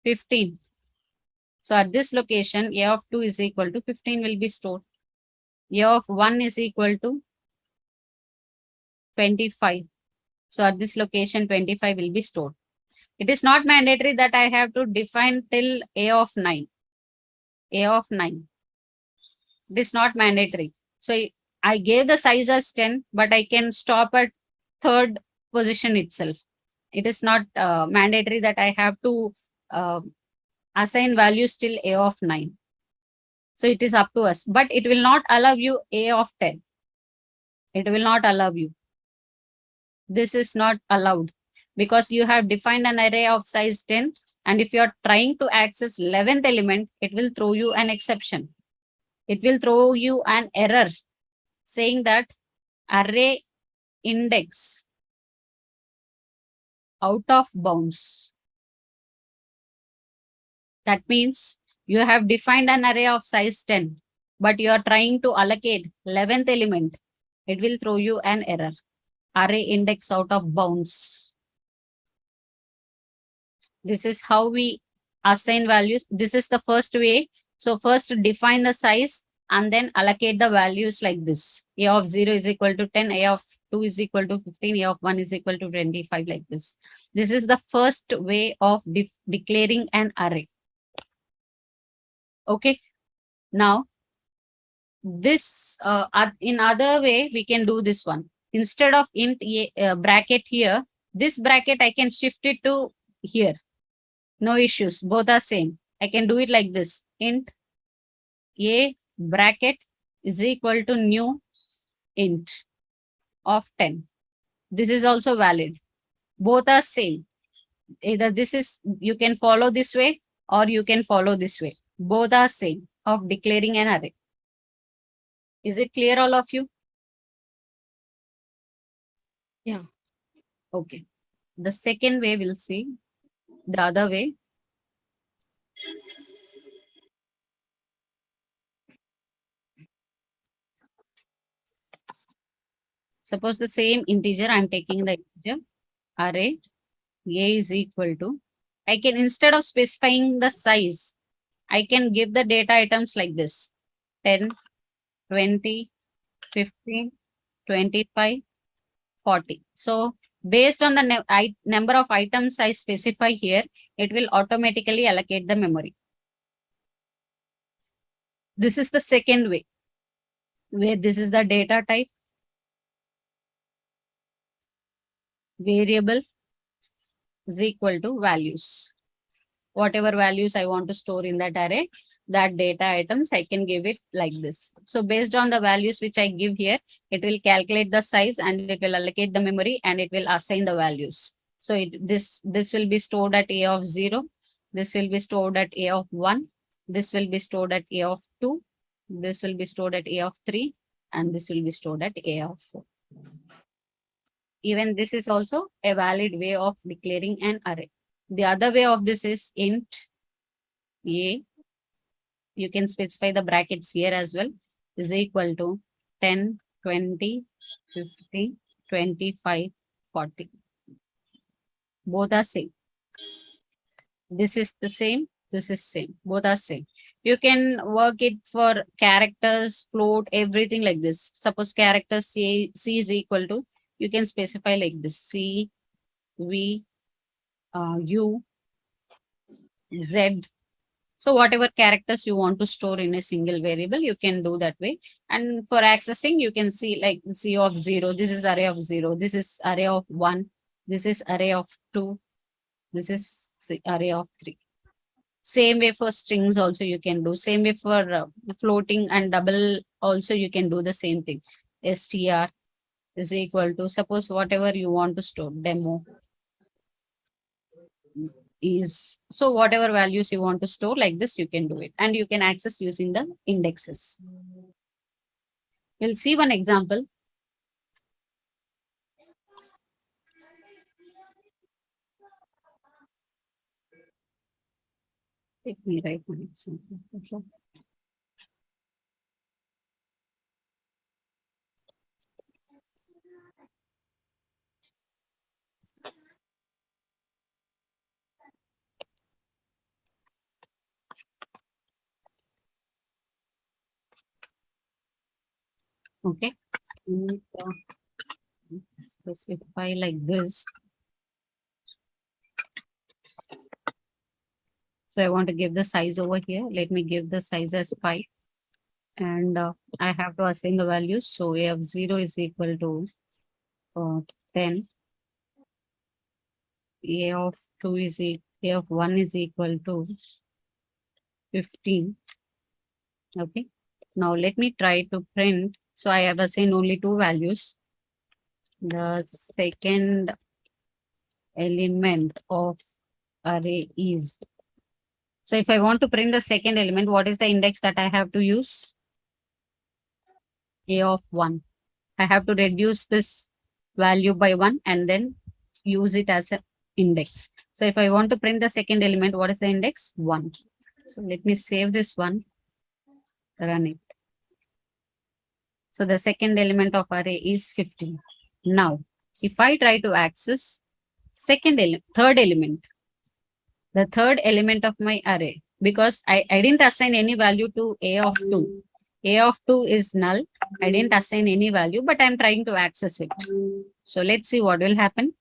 15, so at this location, a of 2 is equal to 15 will be stored. A of 1 is equal to 25. So at this location, 25 will be stored. It is not mandatory that I have to define till a of 9. A of 9. It is not mandatory. So I gave the size as 10, but I can stop at third position itself. It is not mandatory that I have to assign values till a of 9. So it is up to us, but it will not allow you a of 10. It will not allow you. This is not allowed because you have defined an array of size 10. And if you are trying to access 11th element, it will throw you an exception. It will throw you an error saying that array index out of bounds. That means you have defined an array of size 10, but you are trying to allocate 11th element. It will throw you an error. Array index out of bounds. This is how we assign values. This is the first way. So first define the size and then allocate the values like this. A of 0 is equal to 10, A of 2 is equal to 15, A of 1 is equal to 25, like this. This is the first way of declaring an array. Okay. Now this in other way we can do this one. Instead of int a, bracket here, this bracket I can shift it to here. No issues. Both are same. I can do it like this. Int a bracket is equal to new int of 10. This is also valid. Both are same. Either this is, you can follow this way or you can follow this way. Both are same of declaring an array. Is it clear, all of you? Yeah. Okay. The second way we'll see. The other way. Suppose the same integer, I'm taking the integer array a is equal to, I can, instead of specifying the size, I can give the data items like this: 10, 20, 15, 25, 40. So based on the number of items I specify here, it will automatically allocate the memory. This is the second way, where this is the data type, variable is equal to values. Whatever values I want to store in that array, that data items, I can give it like this. So based on the values which I give here, it will calculate the size and it will allocate the memory and it will assign the values. So this will be stored at a of 0. This will be stored at a of 1. This will be stored at a of 2. This will be stored at a of 3. And this will be stored at a of 4. Even this is also a valid way of declaring an array. The other way of this is int a, you can specify the brackets here as well, is equal to 10, 20, 50, 25, 40. Both are same. This is the same, this is same. Both are same. You can work it for characters, float, everything like this. Suppose character C is equal to, you can specify like this: C, V, U, Z. So whatever characters you want to store in a single variable, you can do that way. And for accessing, you can see like C of 0. This is array of 0. This is array of 1. This is array of 2. This is array of 3. Same way for strings also you can do. Same way for floating and double also you can do the same thing. str is equal to, suppose whatever you want to store, demo is, so whatever values you want to store like this, you can do it. And you can access using the indexes. We'll see one example. Let me write one example. Okay. Okay. And, specify like this. So I want to give the size over here. Let me give the size as 5. And I have to assign the values. So a of 0 is equal to 10. A of 2 is a of 1 is equal to 15. Okay. Now let me try to print. So I have assigned only 2 values. The second element of array is. So if I want to print the second element, what is the index that I have to use? A of 1. I have to reduce this value by 1 and then use it as an index. So if I want to print the second element, what is the index? 1. So let me save this one, run it. So the second element of array is 15. Now, if I try to access third element, the third element of my array, because I didn't assign any value to a of 2. A of 2 is null. I didn't assign any value, but I'm trying to access it. So let's see what will happen.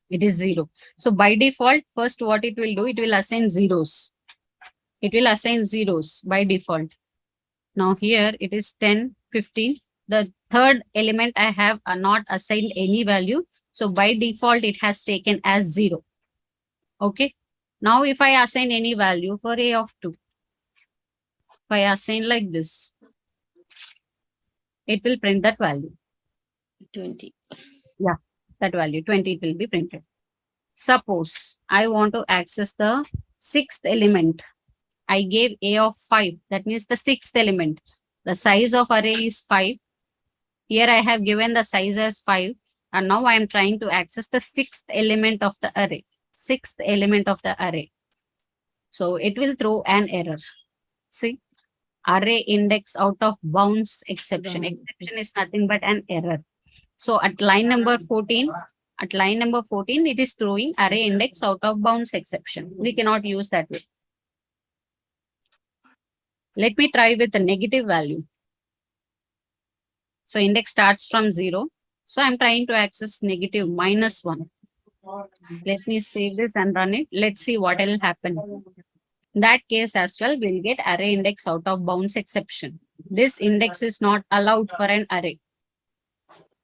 It is 0. So by default, first what it will do, it will assign zeros. It will assign zeros by default. Now here it is 10, 15. The third element I have not assigned any value. So by default, it has taken as 0. Okay. Now if I assign any value for a of 2, if I assign like this, it will print that value. 20. Yeah, that value 20 it will be printed. Suppose I want to access the sixth element. I gave a of 5. That means the sixth element. The size of array is 5. Here I have given the size as 5. And now I am trying to access the sixth element of the array. Sixth element of the array. So it will throw an error. See, array index out of bounds exception. Exception is nothing but an error. So at line number 14, it is throwing array index out of bounds exception. We cannot use that way. Let me try with the negative value. So index starts from 0. So I'm trying to access negative -1. Let me save this and run it. Let's see what will happen. In that case as well, we'll get array index out of bounds exception. This index is not allowed for an array.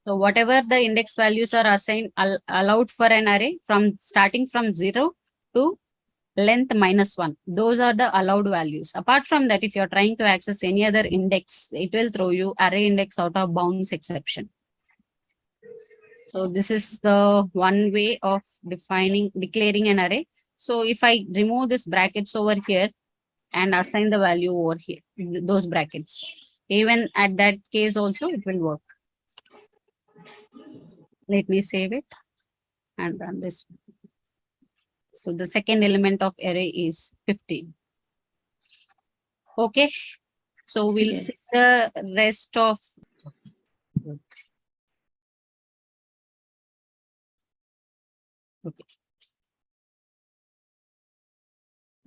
So whatever the index values are assigned allowed for an array from starting from 0 to length -1. Those are the allowed values. Apart from that, if you're trying to access any other index, it will throw you array index out of bounds exception. So this is the one way of declaring an array. So if I remove this brackets over here and assign the value over here, those brackets, even at that case also it will work. Let me save it and run this. So the second element of array is 15. Okay. So we'll see Yes. the rest of. Okay.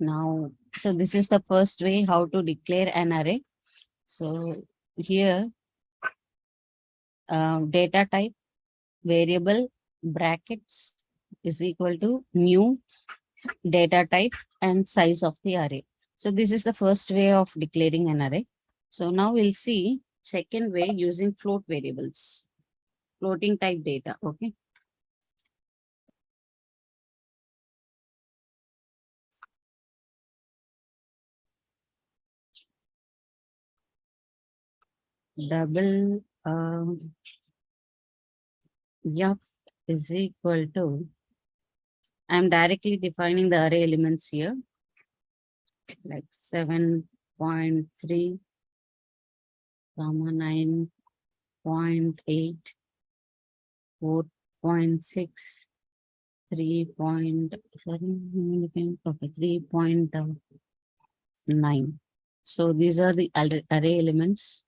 Now, so this is the first way how to declare an array. So here, data type, variable, brackets is equal to new data type and size of the array. So this is the first way of declaring an array. So now we'll see second way using float variables, floating type data. Okay. Double F is equal to, I'm directly defining the array elements here, like 7.3, 9.8, 4.6, 3.9. So these are the array elements.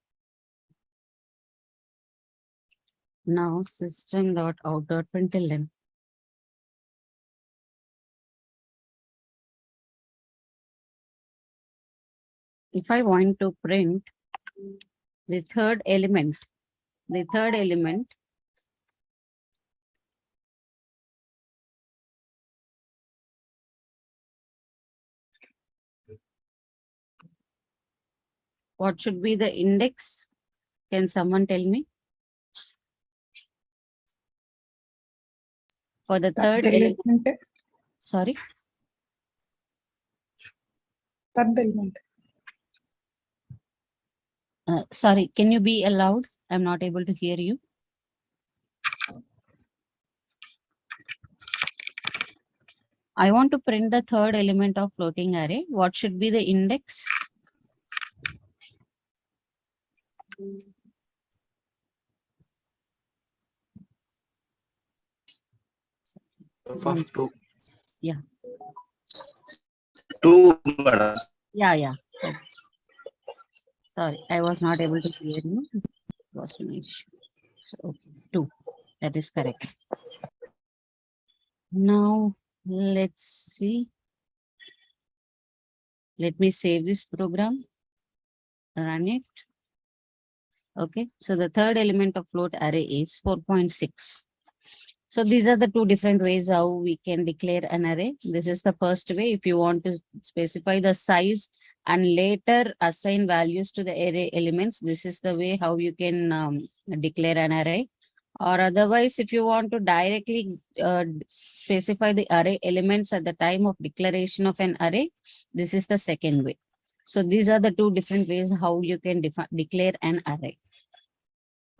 Now system.out.println. If I want to print the third element, what should be the index? Can someone tell me? For the third element, sorry, third element. sorry, can you be allowed? I'm not able to hear you. I want to print the third element of floating array. What should be the index? Of 2. Yeah. 2, madam. Yeah. Okay. Sorry, I was not able to hear you. It was an issue. So, okay, 2. That is correct. Now, let's see. Let me save this program, run it. Okay, so the third element of float array is 4.6. So these are the two different ways how we can declare an array. This is the first way. If you want to specify the size and later assign values to the array elements, this is the way how you can declare an array. Or otherwise, if you want to directly specify the array elements at the time of declaration of an array, this is the second way. So these are the two different ways how you can declare an array.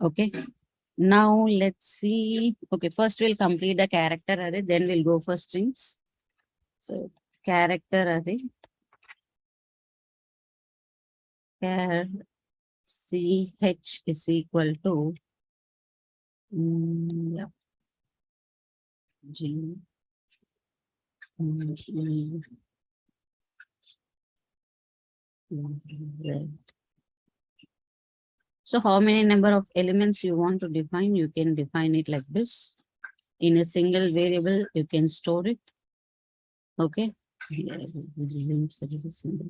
Okay. Now let's see. Okay, first we'll complete the character array, then we'll go for strings. So character array, char ch is equal to yeah, g e z. So how many number of elements you want to define? You can define it like this. In a single variable, you can store it. Okay. Here it is. There is a single.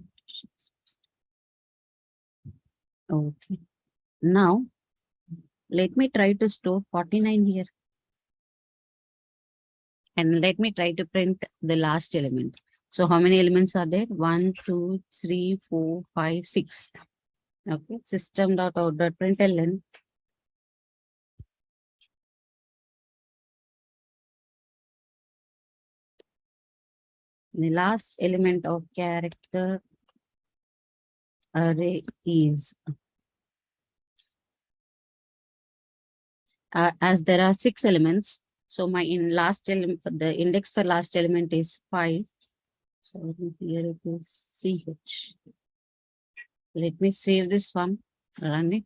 Okay. Now let me try to store 49 here. And let me try to print the last element. So how many elements are there? 1, 2, 3, 4, 5, 6. Okay. System.out.println. The last element of character array is as there are 6 elements. So my last element, the index for last element is 5. So here it is ch. Let me save this one, run it.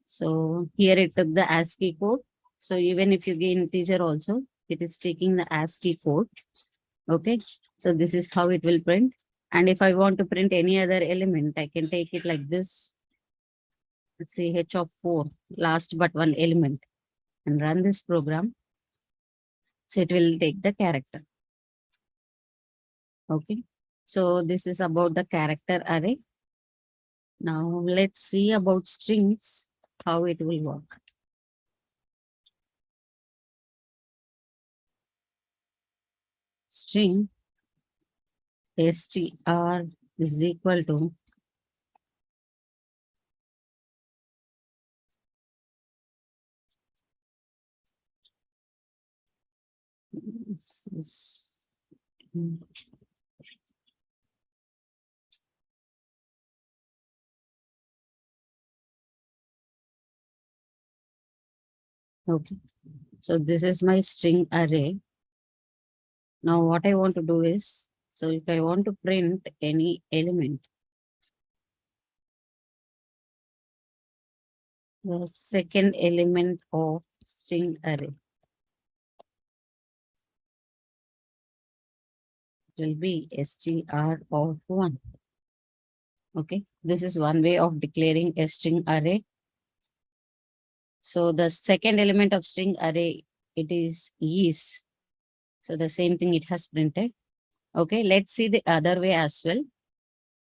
So here it took the ASCII code. So even if you gain integer also, it is taking the ASCII code. Okay. So this is how it will print. And if I want to print any other element, I can take it like this. Ch of 4, last but one element, and run this program. So it will take the character. Okay. So this is about the character array. Now let's see about strings, how it will work. String str is equal to this is, okay. So this is my string array. Now what I want to do is, so if I want to print any element, the second element of string array will be str of 1. Okay, this is one way of declaring a string array. So the second element of string array, it is. So the same thing it has printed. Okay, let's see the other way as well.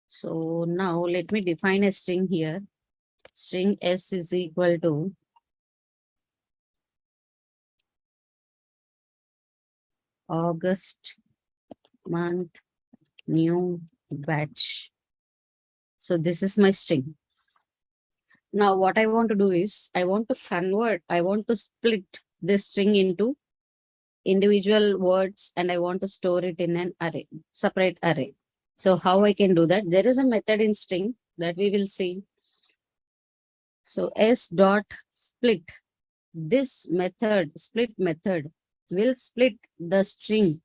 So now let me define a string here. String s is equal to August month new batch. So this is my string. Now what I want to do is I want to split this string into individual words and I want to store it in an array, separate array. So how I can do that? There is a method in string that we will see. So s dot split. This method, split method, will split the string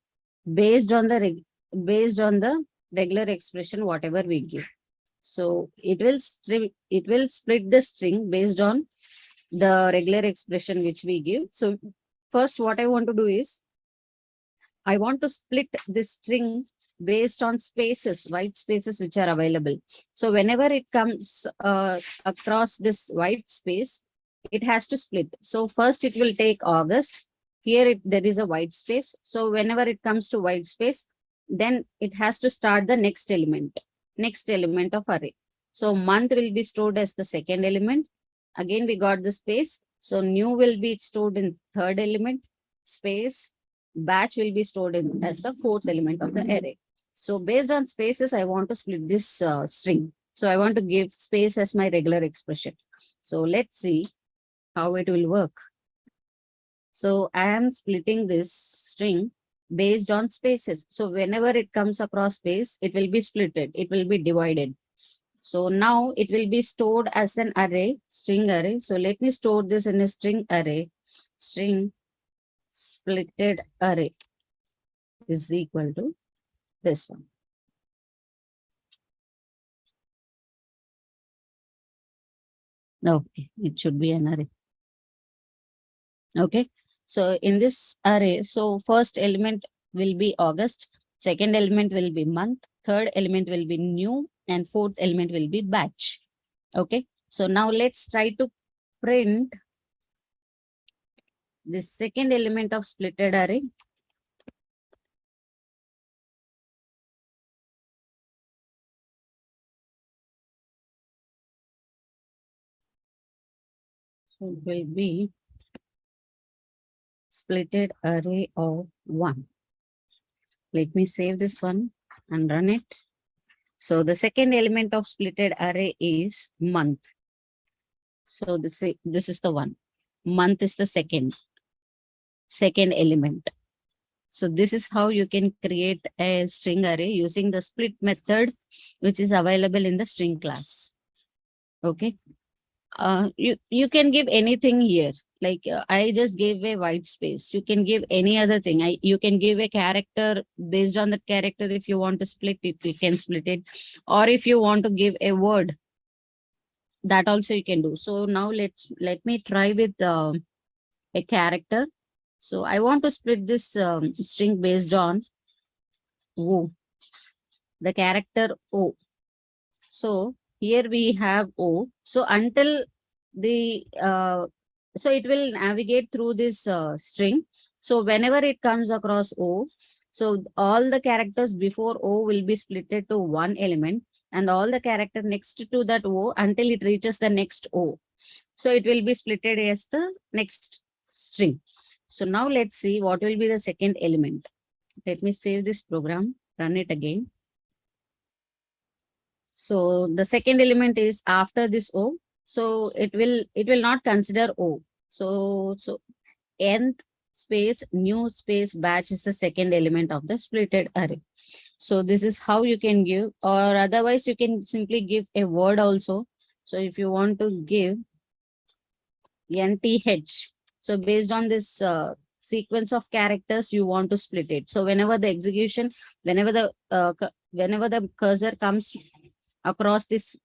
based on the regular expression whatever we give. So it will split the string based on the regular expression which we give. So first what I want to do is I want to split this string based on spaces, white spaces which are available. So whenever it comes across this white space, it has to split. So first it will take August. Here there is a white space. So whenever it comes to white space, then it has to start the next element of array. So month will be stored as the second element Again, we got the space. So new will be stored in third element, space, batch will be stored in as the fourth element of the array. So based on spaces, I want to split this string. So I want to give space as my regular expression. So let's see how it will work. So I am splitting this string based on spaces. So whenever it comes across space, it will be splitted. It will be divided. So now it will be stored as an array, string array. So let me store this in a string array. String splitted array is equal to this one. Okay, it should be an array. Okay, so in this array, so first element will be August, second element will be month, third element will be new, and fourth element will be batch. Okay, so now let's try to print this second element of splitted array. So it will be splitted array of 1. Let me save this one and run it. So the second element of splitted array is month. So this is the one. Month is the second element. So this is how you can create a string array using the split method, which is available in the string class. Okay. You can give anything here. Like I just gave a white space. You can give any other thing. You can give a character. Based on that character, if you want to split it, you can split it. Or if you want to give a word, that also you can do. So now let me try with a character. So I want to split this string based on O, the character O. So here we have O. So until the so it will navigate through this string. So whenever it comes across O, so all the characters before O will be splitted to one element, and all the character next to that O until it reaches the next O. So it will be splitted as the next string. So now let's see what will be the second element. Let me save this program, run it again. So the second element is after this O. So it will not consider O. So nth space new space batch is the second element of the splitted array. So this is how you can give, or otherwise you can simply give a word also. So if you want to give nth, so based on this sequence of characters, you want to split it. So whenever the execution, whenever the cursor comes across this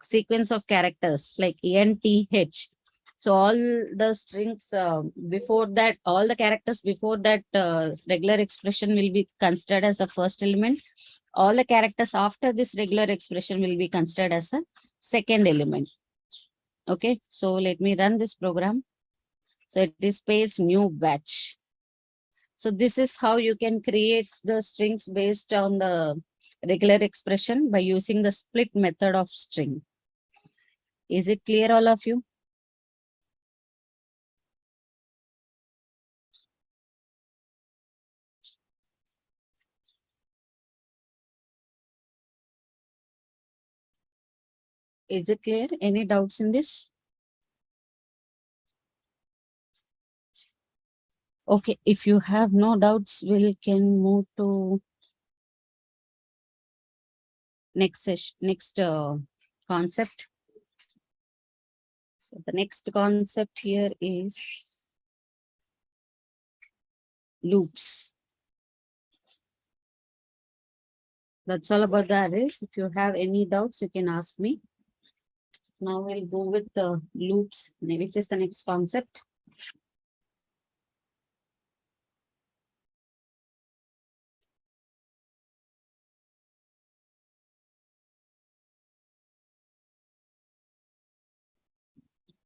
sequence of characters like nth, so all the strings before that, all the characters before that regular expression will be considered as the first element. All the characters after this regular expression will be considered as the second element. Okay, so let me run this program. So it is space new batch. So this is how you can create the strings based on the regular expression by using the split method of string. Is it clear, all of you? Is it clear? Any doubts in this? Okay, if you have no doubts, we can move to next concept. So the next concept here is loops. That's all about the arrays. If you have any doubts, you can ask me. Now we'll go with the loops, which is the next concept.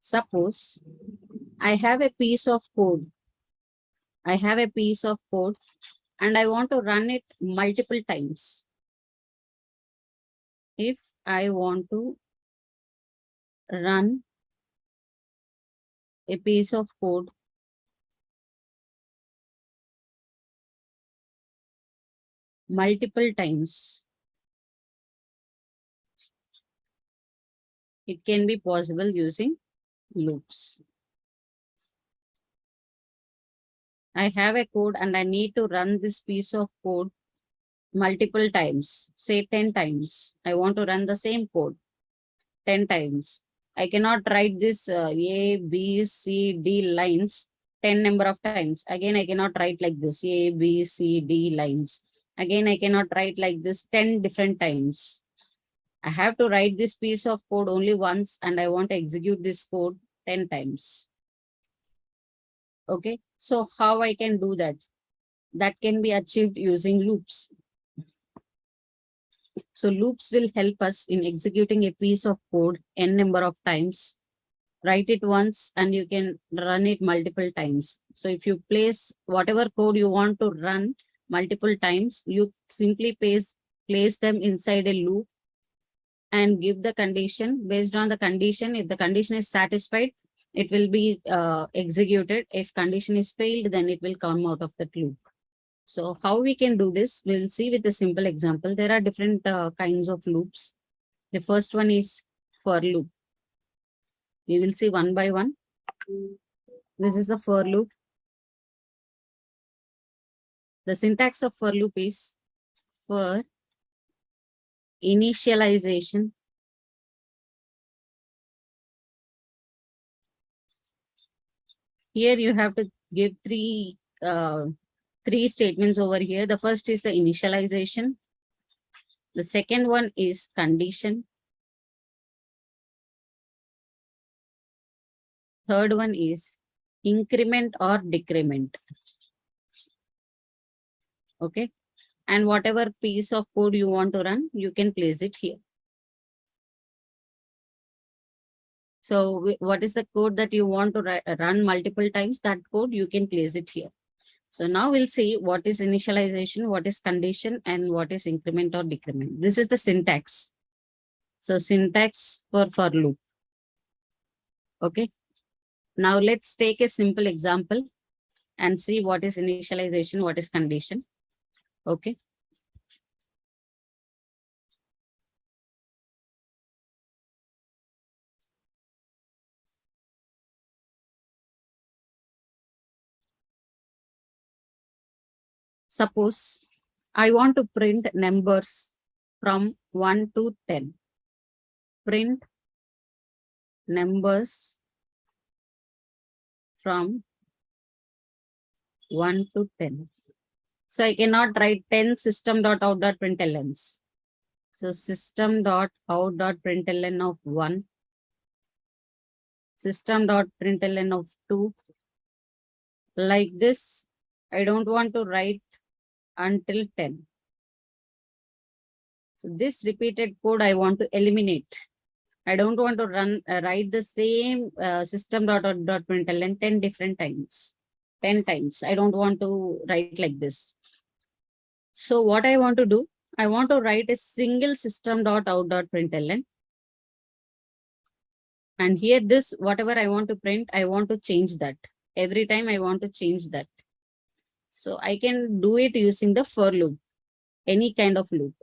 Suppose I have a piece of code. I have a piece of code and I want to run it multiple times. If I want to run a piece of code multiple times, it can be possible using loops. I have a code and I need to run this piece of code multiple times, say 10 times. I want to run the same code 10 times. I cannot write this A, B, C, D lines 10 number of times. Again, I cannot write like this A, B, C, D lines. Again, I cannot write like this 10 different times. I have to write this piece of code only once and I want to execute this code 10 times. Okay, so how I can do that? That can be achieved using loops. So loops will help us in executing a piece of code n number of times. Write it once and you can run it multiple times. So if you place whatever code you want to run multiple times, you simply place them inside a loop and give the condition. Based on the condition, if the condition is satisfied, it will be executed. If condition is failed, then it will come out of the loop. So how we can do this, we'll see with a simple example. There are different kinds of loops. The first one is for loop. We will see one by one. This is the for loop. The syntax of for loop is for initialization, here you have to give three statements over here. The first is the initialization. The second one is condition. Third one is increment or decrement. Okay. And whatever piece of code you want to run, you can place it here. So what is the code that you want to run multiple times? That code you can place it here. So now we'll see what is initialization, what is condition, and what is increment or decrement. This is the syntax. So syntax for loop. Okay. Now let's take a simple example and see what is initialization, what is condition. Okay. Suppose I want to print numbers from 1 to 10. Print numbers from 1 to 10. So I cannot write 10 system.out.println. So system.out.println of 1, system.println of 2. Like this, I don't want to write until 10. So this repeated code I want to eliminate. I don't want to write the same system.out.println 10 different times. 10 times. I don't want to write like this. So what I want to do, I want to write a single system.out.println. And here this, whatever I want to print, I want to change that. Every time I want to change that. So I can do it using the for loop, any kind of loop.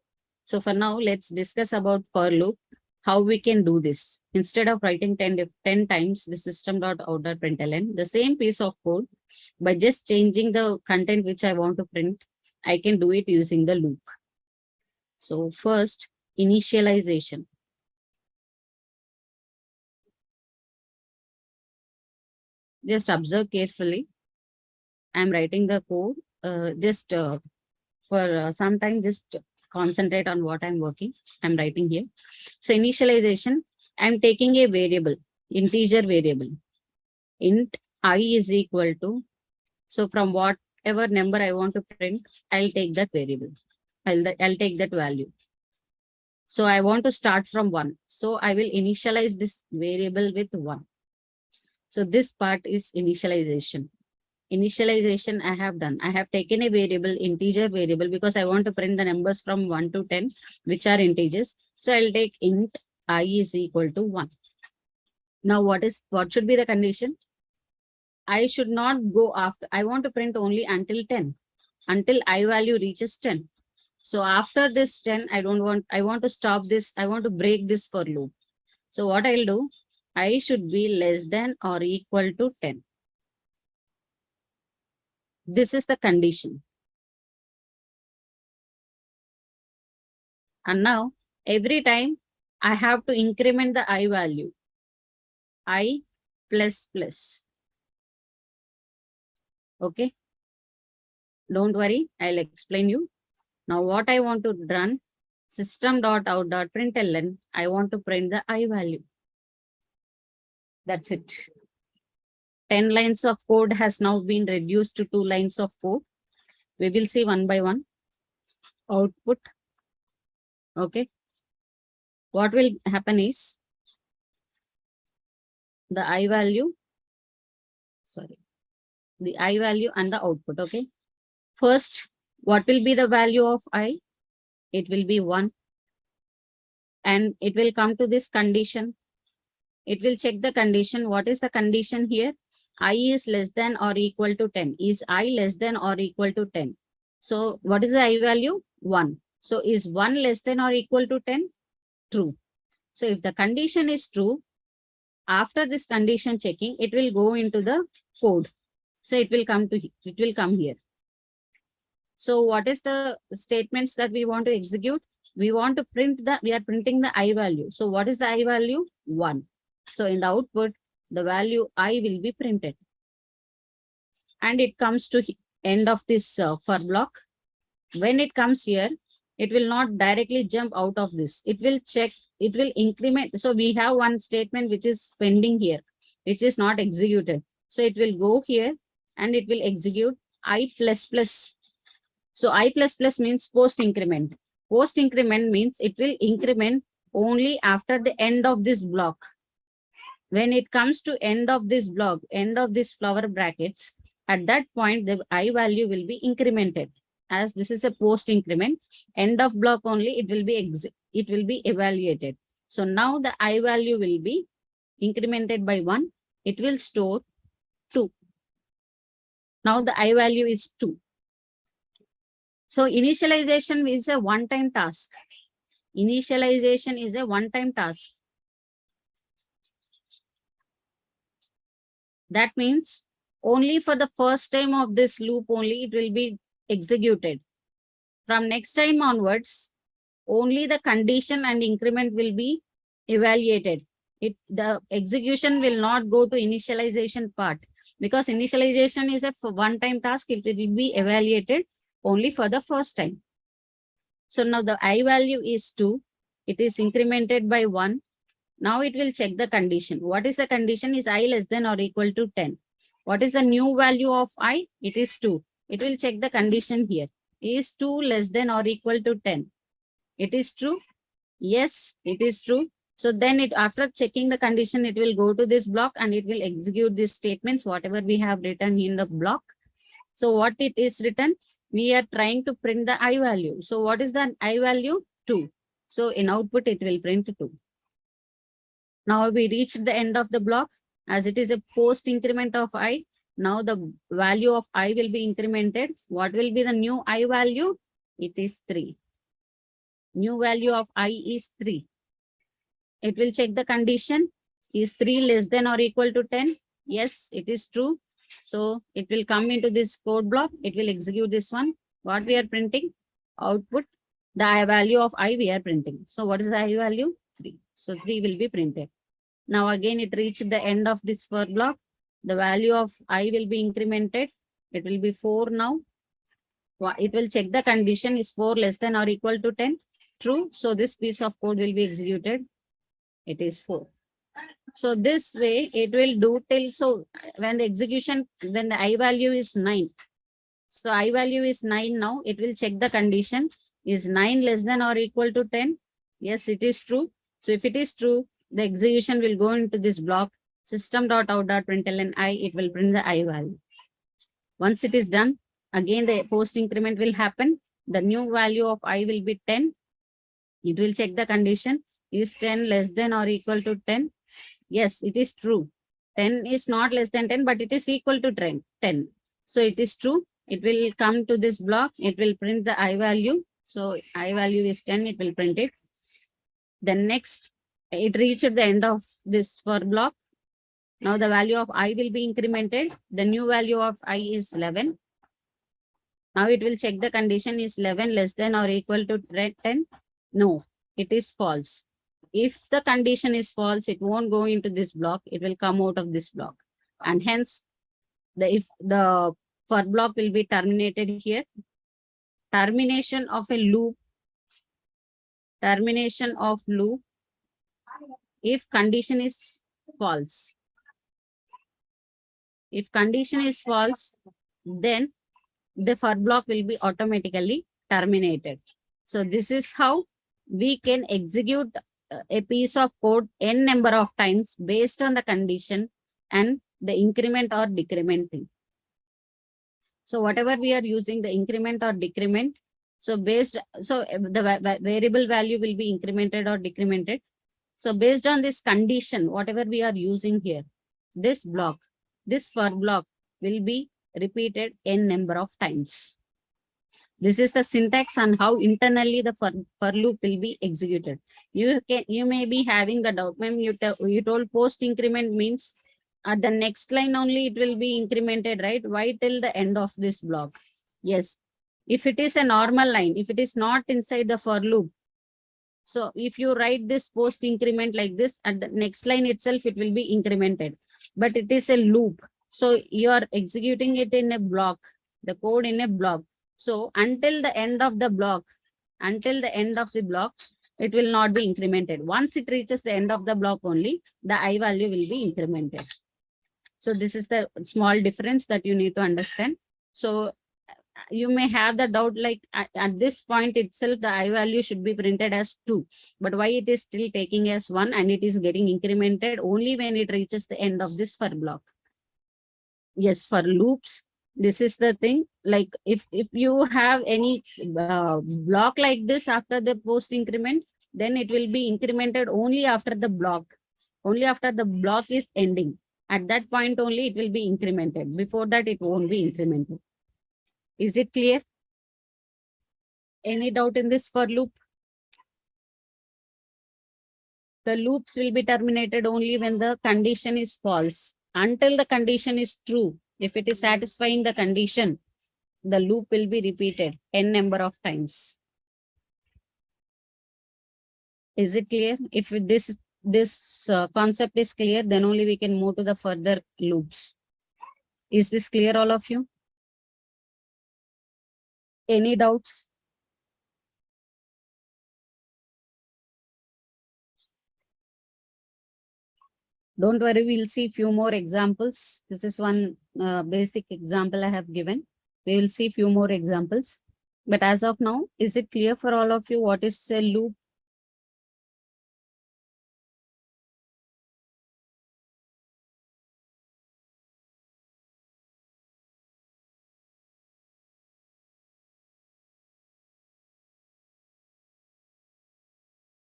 So for now, let's discuss about for loop, how we can do this. Instead of writing 10 times the system.out.println, the same piece of code, by just changing the content which I want to print, I can do it using the loop. So first, initialization. Just observe carefully. I'm writing the code. For some time, just concentrate on what I'm working. I'm writing here. So initialization, I'm taking a variable, integer variable. Int I is equal to, so from whatever number I want to print, I'll take that variable. I'll take that value. So I want to start from 1. So I will initialize this variable with 1. So this part is initialization. Initialization I have done. I have taken a variable, integer variable, because I want to print the numbers from 1 to 10, which are integers. So I'll take int I is equal to 1. Now what should be the condition? I should not go after. I want to print only until 10, until I value reaches 10. So after this 10, I want to stop this. I want to break this for loop. So what I'll do, I should be less than or equal to 10. This is the condition. And now every time I have to increment the I value, I plus plus. Okay. Don't worry, I'll explain you. Now what I want to run, system.out.println, I want to print the I value. That's it. 10 lines of code has now been reduced to 2 lines of code. We will see one by one. Output. Okay. What will happen is the I value, the I value and the output. Okay. First, what will be the value of I? It will be 1. And it will come to this condition. It will check the condition. What is the condition here? I is less than or equal to 10. Is I less than or equal to 10? So what is the I value? 1. So is 1 less than or equal to 10? True. So if the condition is true, after this condition checking, it will go into the code. So it will come here. So what is the statements that we want to execute? We want to we are printing the I value. So what is the I value? 1. So in the output, the value I will be printed. And it comes to end of this for block. When it comes here, it will not directly jump out of this. It will check, it will increment. So we have one statement which is pending here, which is not executed. So it will go here and it will execute I plus plus. So I plus plus means post increment. Post increment means it will increment only after the end of this block. When it comes to end of this block, end of this flower brackets, at that point, the I value will be incremented. As this is a post increment, end of block only, it will be evaluated. So now the I value will be incremented by 1. It will store 2. Now the I value is 2. So initialization is a one-time task. Initialization is a one-time task. That means only for the first time of this loop only it will be executed. From next time onwards, only the condition and increment will be evaluated. The execution will not go to initialization part, because initialization is a one-time task. It will be evaluated only for the first time. So now the I value is 2. It is incremented by 1. Now it will check the condition. What is the condition? Is I less than or equal to 10? What is the new value of I? It is 2. It will check the condition here. Is 2 less than or equal to 10? It is true. Yes, it is true. So then after checking the condition, it will go to this block and it will execute these statements, whatever we have written in the block. So what it is written? We are trying to print the I value. So what is the I value? 2. So in output, it will print 2. Now we reached the end of the block. As it is a post increment of I, now the value of I will be incremented. What will be the new I value? It is 3. New value of I is 3. It will check the condition. Is 3 less than or equal to 10? Yes, it is true. So it will come into this code block. It will execute this one. What we are printing? Output. The I value of I we are printing. So what is the I value? 3. So 3 will be printed. Now again, it reached the end of this for block. The value of I will be incremented. It will be 4 now. It will check the condition. Is 4 less than or equal to 10? True. So this piece of code will be executed. It is 4. So this way it will do till, so when the execution, when the I value is 9. So I value is 9 now. It will check the condition. Is 9 less than or equal to 10? Yes, it is true. So if it is true, the execution will go into this block, system.out.println I, it will print the I value. Once it is done, again the post increment will happen. The new value of I will be 10. It will check the condition. Is 10 less than or equal to 10? Yes, it is true. 10 is not less than 10, but it is equal to 10. So it is true. It will come to this block. It will print the I value. So I value is 10. It will print it. Then next, it reached the end of this for block. Now the value of I will be incremented. The new value of I is 11. Now it will check the condition is 11 less than or equal to 10. No, it is false. If the condition is false, it won't go into this block. It will come out of this block. And hence, if the for block will be terminated here. Termination of a loop. Termination of loop if condition is false. If condition is false, then the for block will be automatically terminated. So this is how we can execute a piece of code n number of times based on the condition and the increment or decrement thing. So whatever we are using, the increment or decrement, so the variable value will be incremented or decremented. So based on this condition, whatever we are using here, this block, this for block will be repeated n number of times. This is the syntax on how internally the for loop will be executed. You may be having the doubt, ma'am, you told post increment means at the next line only it will be incremented, right? Why till the end of this block? Yes. If it is a normal line, if it is not inside the for loop, so if you write this post increment like this, at the next line itself, it will be incremented. But it is a loop. So you are executing it in a block, the code in a block. So until the end of the block, it will not be incremented. Once it reaches the end of the block only, the I value will be incremented. So this is the small difference that you need to understand. So you may have the doubt like at this point itself, the I value should be printed as 2. But why it is still taking as 1 and it is getting incremented only when it reaches the end of this for block? Yes, for loops, this is the thing. Like if you have any block like this after the post increment, then it will be incremented only after the block. Only after the block is ending. At that point only it will be incremented. Before that, it won't be incremented. Is it clear? Any doubt in this for loop? The loops will be terminated only when the condition is false. Until the condition is true, if it is satisfying the condition, the loop will be repeated n number of times. Is it clear? If this concept is clear, then only we can move to the further loops. Is this clear, all of you? Any doubts? Don't worry, we'll see few more examples. This is one basic example I have given. We will see few more examples. But as of now, is it clear for all of you what is a loop?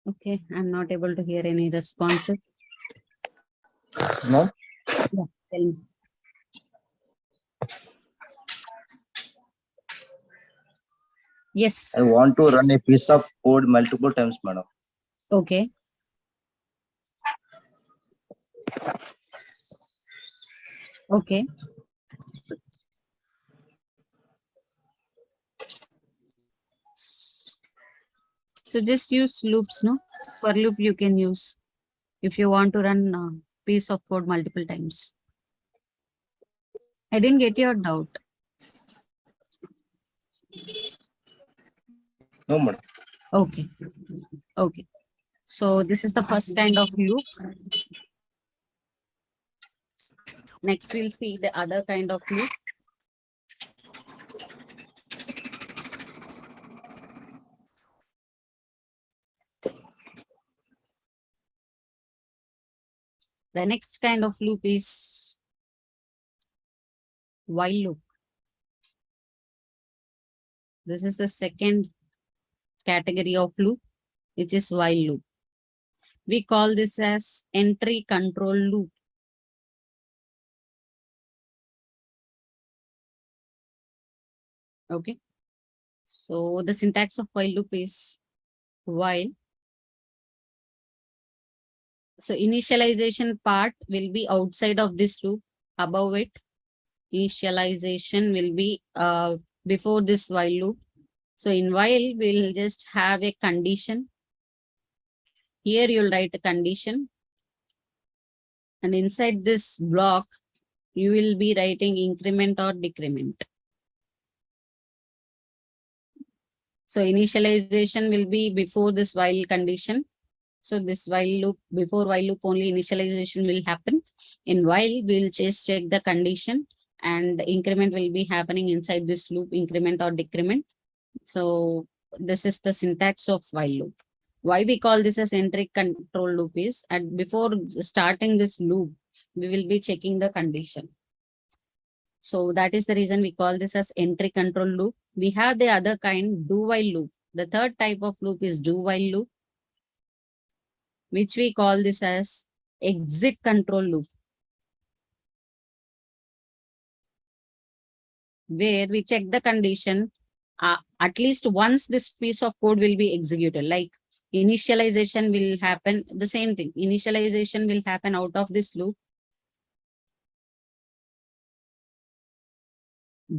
Okay, I'm not able to hear any responses. No, Yeah, tell me. Yes. I want to run a piece of code multiple times, madam. Okay. Okay. So just use loops, no? For loop you can use if you want to run a piece of code multiple times. I didn't get your doubt. No, madam. Okay. Okay. So this is the first kind of loop. Next, we'll see the other kind of loop. The next kind of loop is while loop. This is the second category of loop, which is while loop. We call this as entry control loop. Okay. So the syntax of while loop is while. So initialization part will be outside of this loop. Above it, initialization will be before this while loop. So in while, we'll just have a condition. Here you'll write a condition. And inside this block, you will be writing increment or decrement. So initialization will be before this while condition. So this while loop, before while loop only initialization will happen. In while, we'll just check the condition and increment will be happening inside this loop, increment or decrement. So this is the syntax of while loop. Why we call this as entry control loop is, and before starting this loop, we will be checking the condition. So that is the reason we call this as entry control loop. We have the other kind, do while loop. The third type of loop is do while loop, which we call this as exit control loop, where we check the condition at least once this piece of code will be executed. Like initialization will happen, the same thing. Initialization will happen out of this loop.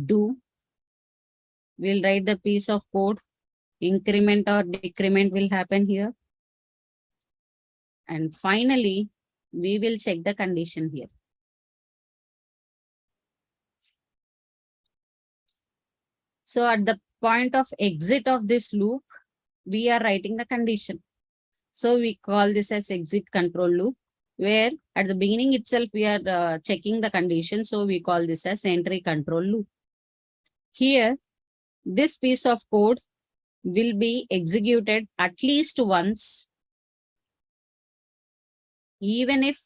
Do, we'll write the piece of code. Increment or decrement will happen here. And finally, we will check the condition here. So at the point of exit of this loop, we are writing the condition. So we call this as exit control loop, where at the beginning itself, we are checking the condition. So we call this as entry control loop. Here, this piece of code will be executed at least once, even if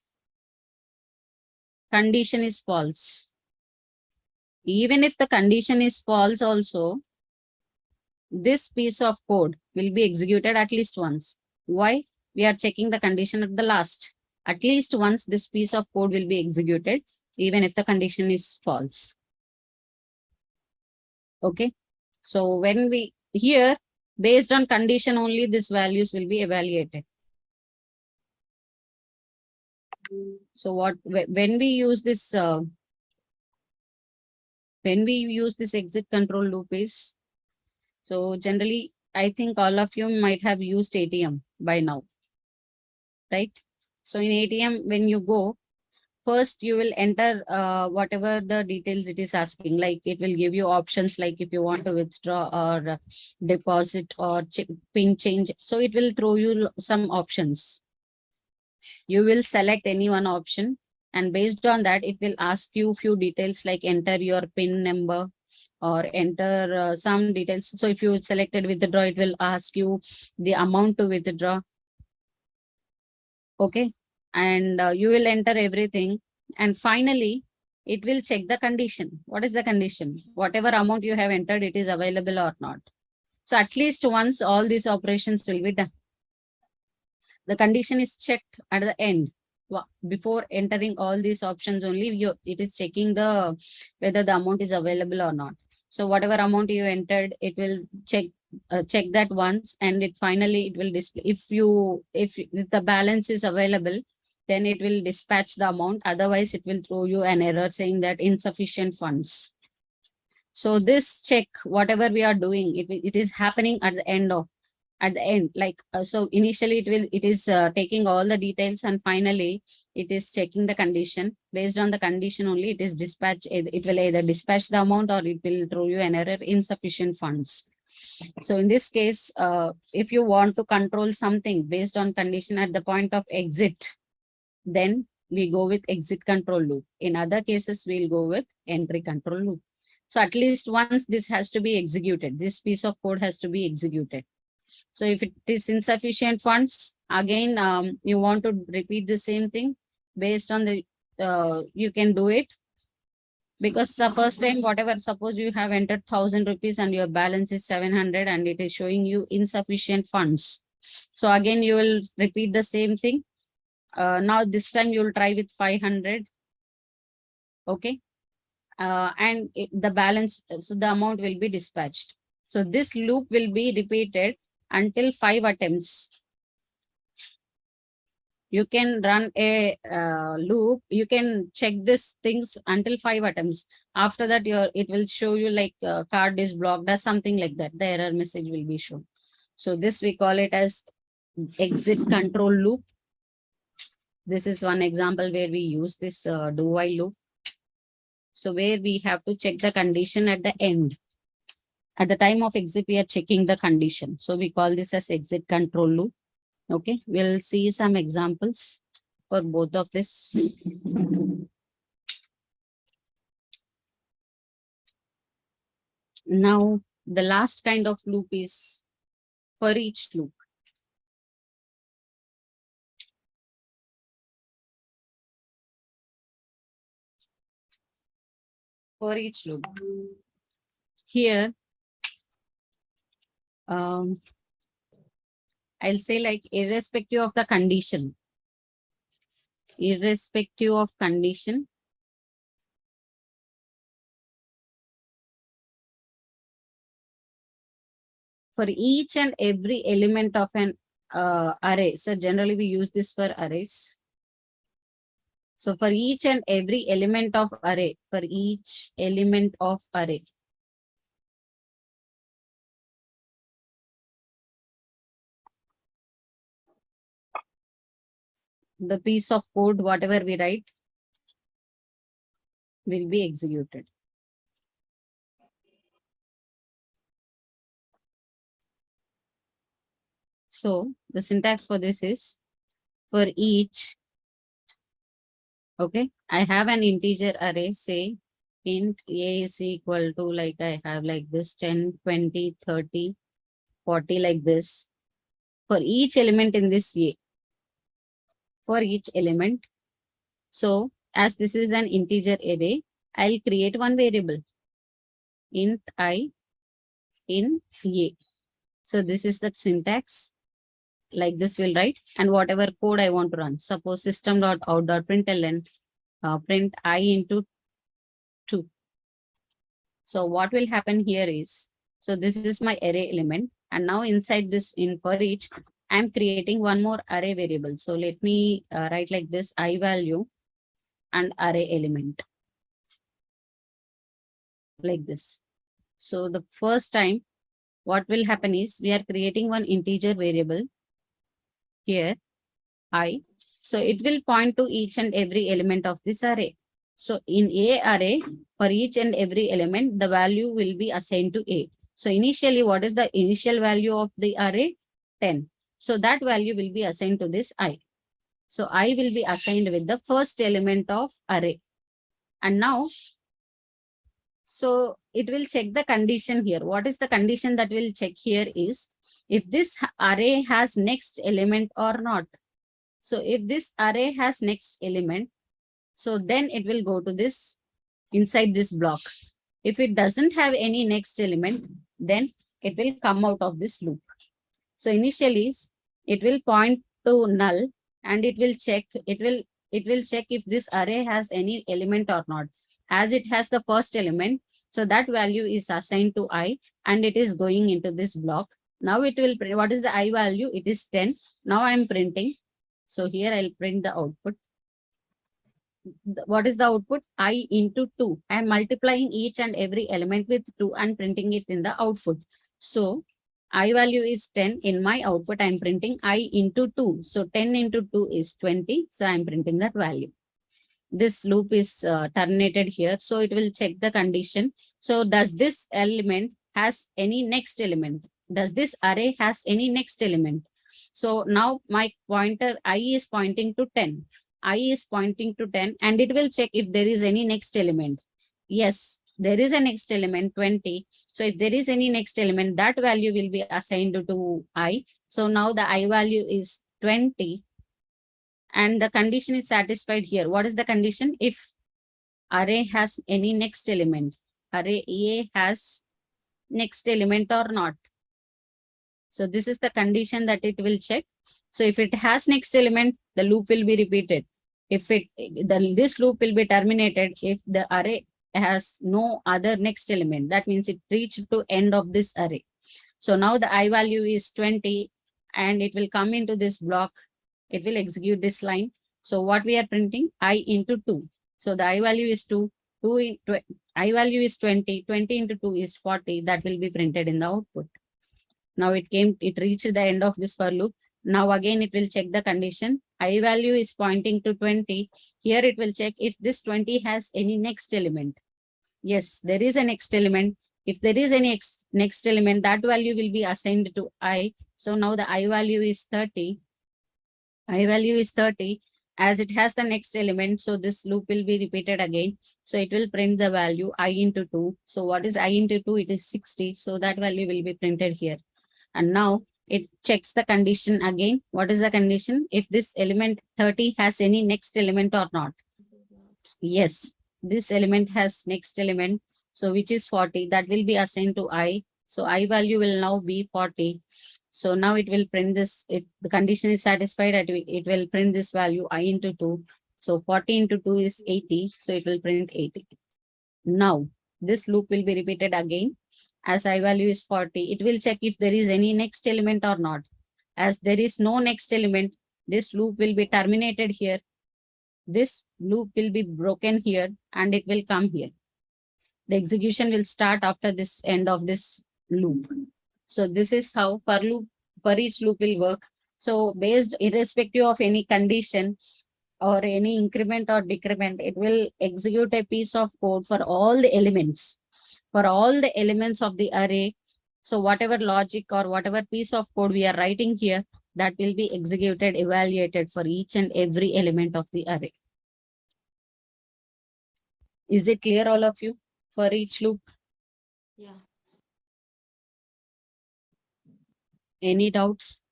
condition is false. Even if the condition is false also, this piece of code will be executed at least once. Why? We are checking the condition at the last. At least once this piece of code will be executed, even if the condition is false. Okay. So when we here, based on condition only, these values will be evaluated. So when we use this exit control loop is, so generally, I think all of you might have used ATM by now, right? So in ATM, when you go, first you will enter whatever the details it is asking. Like it will give you options like if you want to withdraw or deposit or pin change. So it will throw you some options. You will select any one option, and based on that, it will ask you few details like enter your PIN number or enter some details. So if you selected withdraw, it will ask you the amount to withdraw. Okay. And you will enter everything. And finally, it will check the condition. What is the condition? Whatever amount you have entered, it is available or not. So at least once all these operations will be done. The condition is checked at the end. Before entering all these options only, it is checking the whether the amount is available or not. So whatever amount you entered, it will check that once, and it finally it will display. If the balance is available, then it will dispatch the amount. Otherwise, it will throw you an error saying that insufficient funds. So this check, whatever we are doing, it is happening at the end. Like so initially it is taking all the details, and finally it is checking the condition. Based on the condition only, it is dispatch. It will either dispatch the amount or it will throw you an error, insufficient funds. So in this case, if you want to control something based on condition at the point of exit, then we go with exit control loop. In other cases, we'll go with entry control loop. So at least once this has to be executed, this piece of code has to be executed. So if it is insufficient funds, again, you want to repeat the same thing based on the, you can do it. Because the first time, whatever, suppose you have entered 1,000 rupees and your balance is 700 and it is showing you insufficient funds. So again, you will repeat the same thing. Now this time you will try with 500. Okay. and the balance, so the amount will be dispatched. So this loop will be repeated until 5 attempts. You can run a loop, you can check this things until 5 attempts. After that, it will show you like card is blocked or something like that. The error message will be shown. So this we call it as exit control loop. This is one example where we use this do while loop. So where we have to check the condition at the end. At the time of exit, we are checking the condition. So we call this as exit control loop. Okay, we'll see some examples for both of this. Now, the last kind of loop is for each loop. For each loop. Here, I'll say like irrespective of the condition. Irrespective of condition. For each and every element of an array. So generally we use this for arrays. So for each and every element of array, for each element of array, the piece of code, whatever we write, will be executed. So the syntax for this is for each, okay, I have an integer array, say int a is equal to, like I have like this 10, 20, 30, 40 like this. For each element in this a, for each element. So as this is an integer array, I'll create one variable int I in a. So this is the syntax. Like this will write, and whatever code I want to run. Suppose system.out.println print I into 2. So what will happen here is, so this is my array element, and now inside this in for each, I'm creating one more array variable. So let me write like this, I value and array element. Like this. So the first time, what will happen is we are creating one integer variable here, I. So it will point to each and every element of this array. So in A array, for each and every element, the value will be assigned to A. So initially, what is the initial value of the array? 10. So that value will be assigned to this I. So I will be assigned with the first element of array. And now, so it will check the condition here. What is the condition that will check here is if this array has next element or not. So if this array has next element, so then it will go to this inside this block. If it doesn't have any next element, then it will come out of this loop. So initially it will point to null and it will check, it will check if this array has any element or not. As it has the first element, so that value is assigned to I and it is going into this block. Now it will print, what is the I value? It is 10. Now I'm printing. So here I'll print the output. What is the output? I into 2. I am multiplying each and every element with 2 and printing it in the output. So I value is 10. In my output, I am printing I into 2. So 10 into 2 is 20. So I am printing that value. This loop is terminated here. So it will check the condition. So does this element has any next element? Does this array has any next element? So now my pointer I is pointing to 10. I is pointing to 10 and it will check if there is any next element. Yes, there is a next element 20. So if there is any next element, that value will be assigned to I. So now the I value is 20 and the condition is satisfied here. What is the condition? If array has any next element, array A has next element or not. So this is the condition that it will check. So if it has next element, the loop will be repeated. If this loop will be terminated if the array has no other next element. That means it reached to end of this array. So now the I value is 20 and it will come into this block. It will execute this line. So what we are printing? I into 2. So the I value is 2. I value is 20. 20 into 2 is 40. That will be printed in the output. Now it reached the end of this for loop. Now again it will check the condition. I value is pointing to 20. Here it will check if this 20 has any next element. Yes, there is a next element. If there is any next element, that value will be assigned to I. So now the I value is 30. I value is 30. As it has the next element, so this loop will be repeated again. So it will print the value I into 2. So what is I into 2? It is 60. So that value will be printed here. And now it checks the condition again. What is the condition? If this element 30 has any next element or not. Yes, this element has next element. So which is 40, that will be assigned to I. So I value will now be 40. So now it will print this, the condition is satisfied, it will print this value I into 2. So 40 into 2 is 80. So it will print 80. Now this loop will be repeated again. As I value is 40, it will check if there is any next element or not. As there is no next element, this loop will be terminated here. This loop will be broken here and it will come here. The execution will start after this end of this loop. So this is how for each loop will work. So based irrespective of any condition or any increment or decrement, it will execute a piece of code for all the elements. For all the elements of the array. So whatever logic or whatever piece of code we are writing here, that will be executed, evaluated for each and every element of the array. Is it clear, all of you, for each loop? Yeah. Any doubts?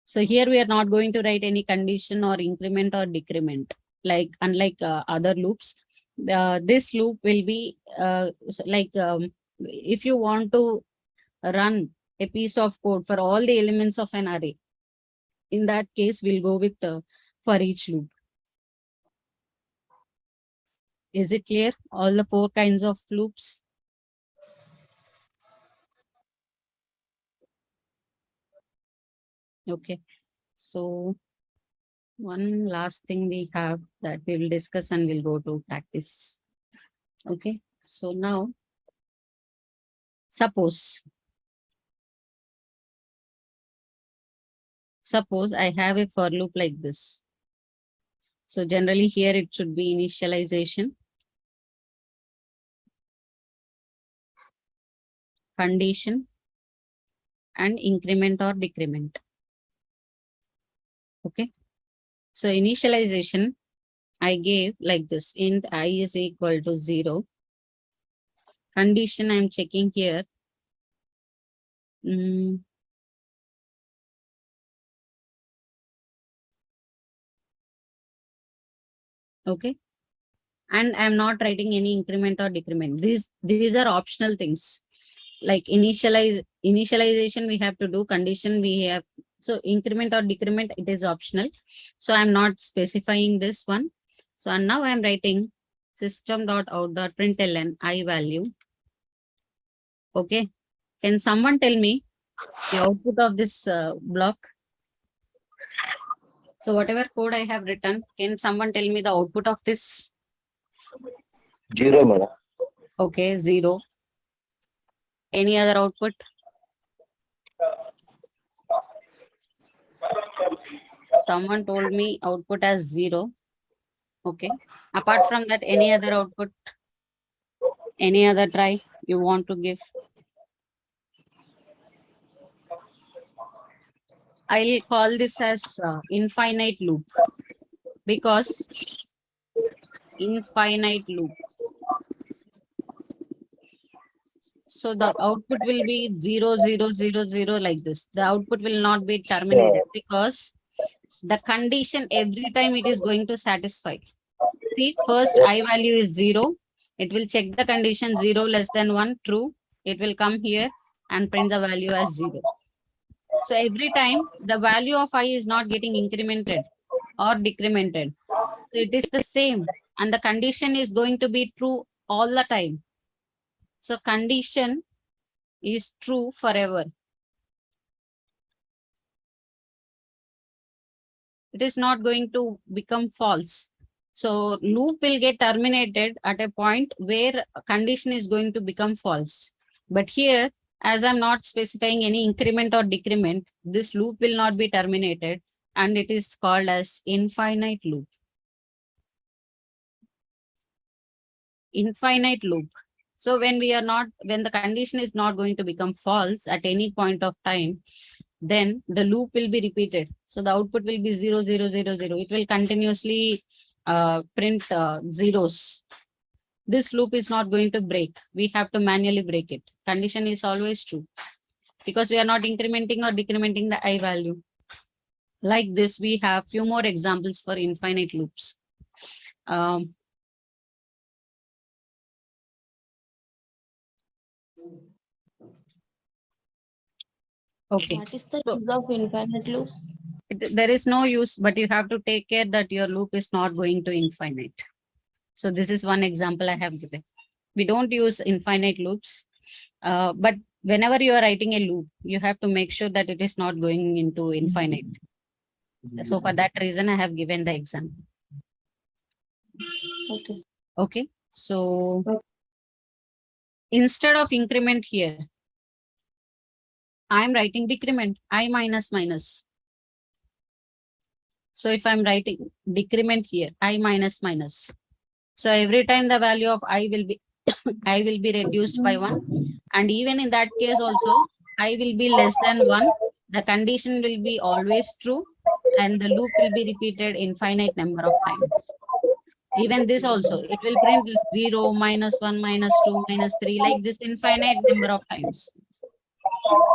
So here we are not going to write any condition or increment or decrement, like unlike other loops. This loop will be if you want to run a piece of code for all the elements of an array, in that case we'll go with for each loop. Is it clear? All the 4 kinds of loops? Okay. So one last thing we have that we will discuss and we'll go to practice. Okay. So now, suppose I have a for loop like this. So generally here it should be initialization, condition, and increment or decrement. Okay. So initialization, I gave like this, int I is equal to 0. Condition I'm checking here. Okay. And I'm not writing any increment or decrement. These are optional things. Like initialization we have to do, condition we have. So increment or decrement, it is optional. So I'm not specifying this one. So and now I'm writing system.out.println I value. Okay. Can someone tell me the output of this block? So whatever code I have written, can someone tell me the output of this? 0, madam. Okay, 0. Any other output? Someone told me output as 0. Okay. Apart from that, any other output? Any other try you want to give? I'll call this as infinite loop, because infinite loop. So the output will be 0, 0, 0, 0 like this. The output will not be terminated because the condition every time it is going to satisfy. See, first I value is 0. It will check the condition 0 less than 1, true. It will come here and print the value as 0. So every time the value of I is not getting incremented or decremented. So it is the same. and the condition is going to be true all the time. So condition is true forever. It is not going to become false. So loop will get terminated at a point where a condition is going to become false. But here, as I'm not specifying any increment or decrement, this loop will not be terminated, and it is called as infinite loop. Infinite loop. So when the condition is not going to become false at any point of time, then the loop will be repeated. So the output will be 0, 0, 0, 0. It will continuously print zeros. This loop is not going to break. We have to manually break it. Condition is always true because we are not incrementing or decrementing the I value. Like this, we have few more examples for infinite loops. Okay. What is the So use of infinite loop? there is no use, but you have to take care that your loop is not going to infinite. So this is one example I have given. We don't use infinite loops, but whenever you are writing a loop, you have to make sure that it is not going into infinite. So for that reason, I have given the example. Okay. Okay. So instead of increment here, I'm writing decrement, I minus minus. So if I'm writing decrement here, I minus minus. So every time the value of I will be I will be reduced by 1. And even in that case also, I will be less than 1. The condition will be always true and the loop will be repeated infinite number of times. Even this also, it will print 0, minus 1, minus 2, minus 3, like this infinite number of times.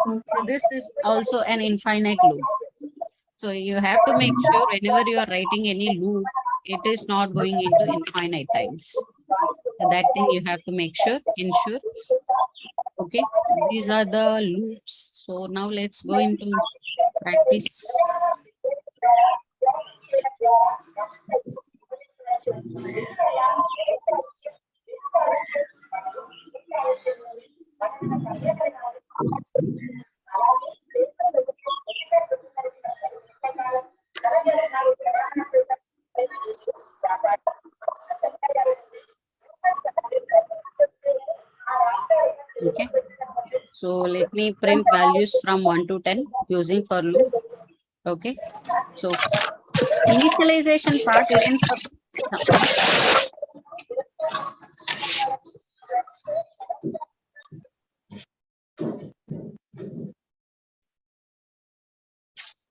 So this is also an infinite loop. So you have to make sure whenever you are writing any loop, it is not going into infinite times. So that thing you have to make sure, ensure. Okay, these are the loops. So now let's go into practice. Okay, so let me print values from 1 to 10 using for loop. Okay, so initialization part, even for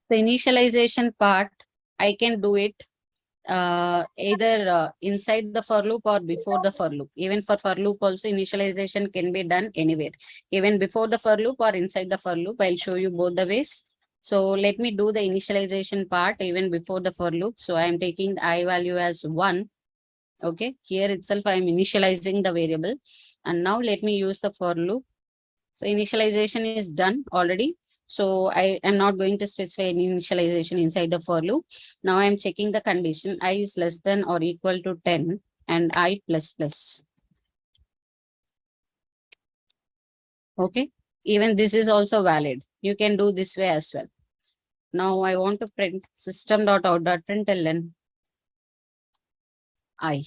the initialization part, I can do it either inside the for loop or before the for loop. Even for loop also, initialization can be done anywhere, even before the for loop or inside the for loop. I'll show you both the ways. So let me do the initialization part even before the for loop. So I am taking the I value as 1. Okay, here itself I am initializing the variable, and now let me use the for loop. So initialization is done already. So I am not going to specify any initialization inside the for loop. Now I am checking the condition I is less than or equal to 10 and I plus plus. Okay, even this is also valid. You can do this way as well. Now I want to print system.out.println I.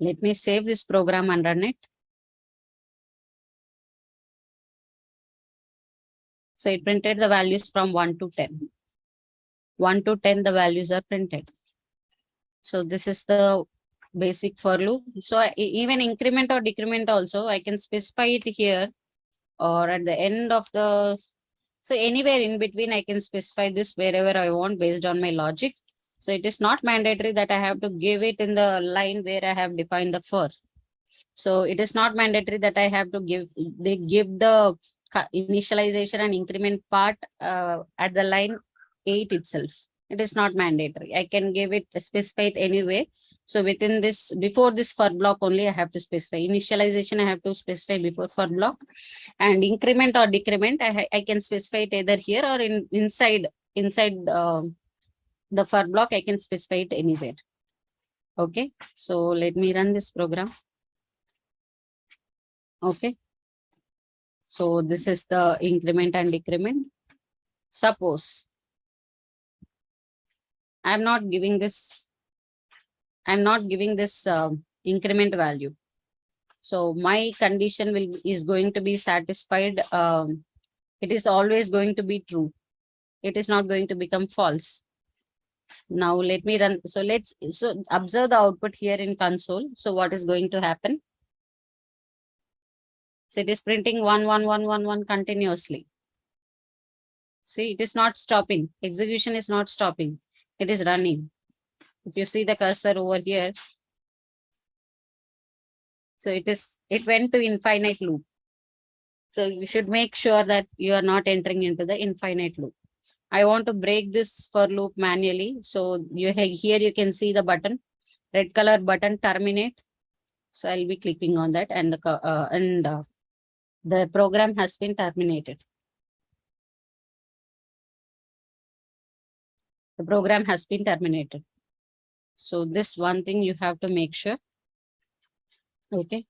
Let me save this program and run it. So it printed the values from 1 to 10. 1 to 10, the values are printed. So this is the basic for loop. So even increment or decrement also, I can specify it here or at the end of the, so anywhere in between, I can specify this wherever I want based on my logic. So it is not mandatory that I have to give it in the line where I have defined the for. So it is not mandatory that I have to give the initialization and increment part at the line 8 itself. It is not mandatory. I can give it, specify it anyway. So within this, before this for block only, I have to specify initialization. I have to specify before for block, and increment or decrement, I can specify it either here or inside the for block. I can specify it anywhere. Okay, so let me run this program. Okay, so this is the increment and decrement. Suppose I'm not giving this, increment value. So my condition is going to be satisfied. It is always going to be true. It is not going to become false. Now let me run. So observe the output here in console. So what is going to happen? So it is printing 1 1 1 1 1 continuously. See, it is not stopping. Execution is not stopping. It is running. If you see the cursor over here, so it went to infinite loop. So you should make sure that you are not entering into the infinite loop. I want to break this for loop manually. So here you can see the button, red color button, terminate. So I'll be clicking on that, and the program has been terminated. The program has been terminated. So this one thing you have to make sure. Okay.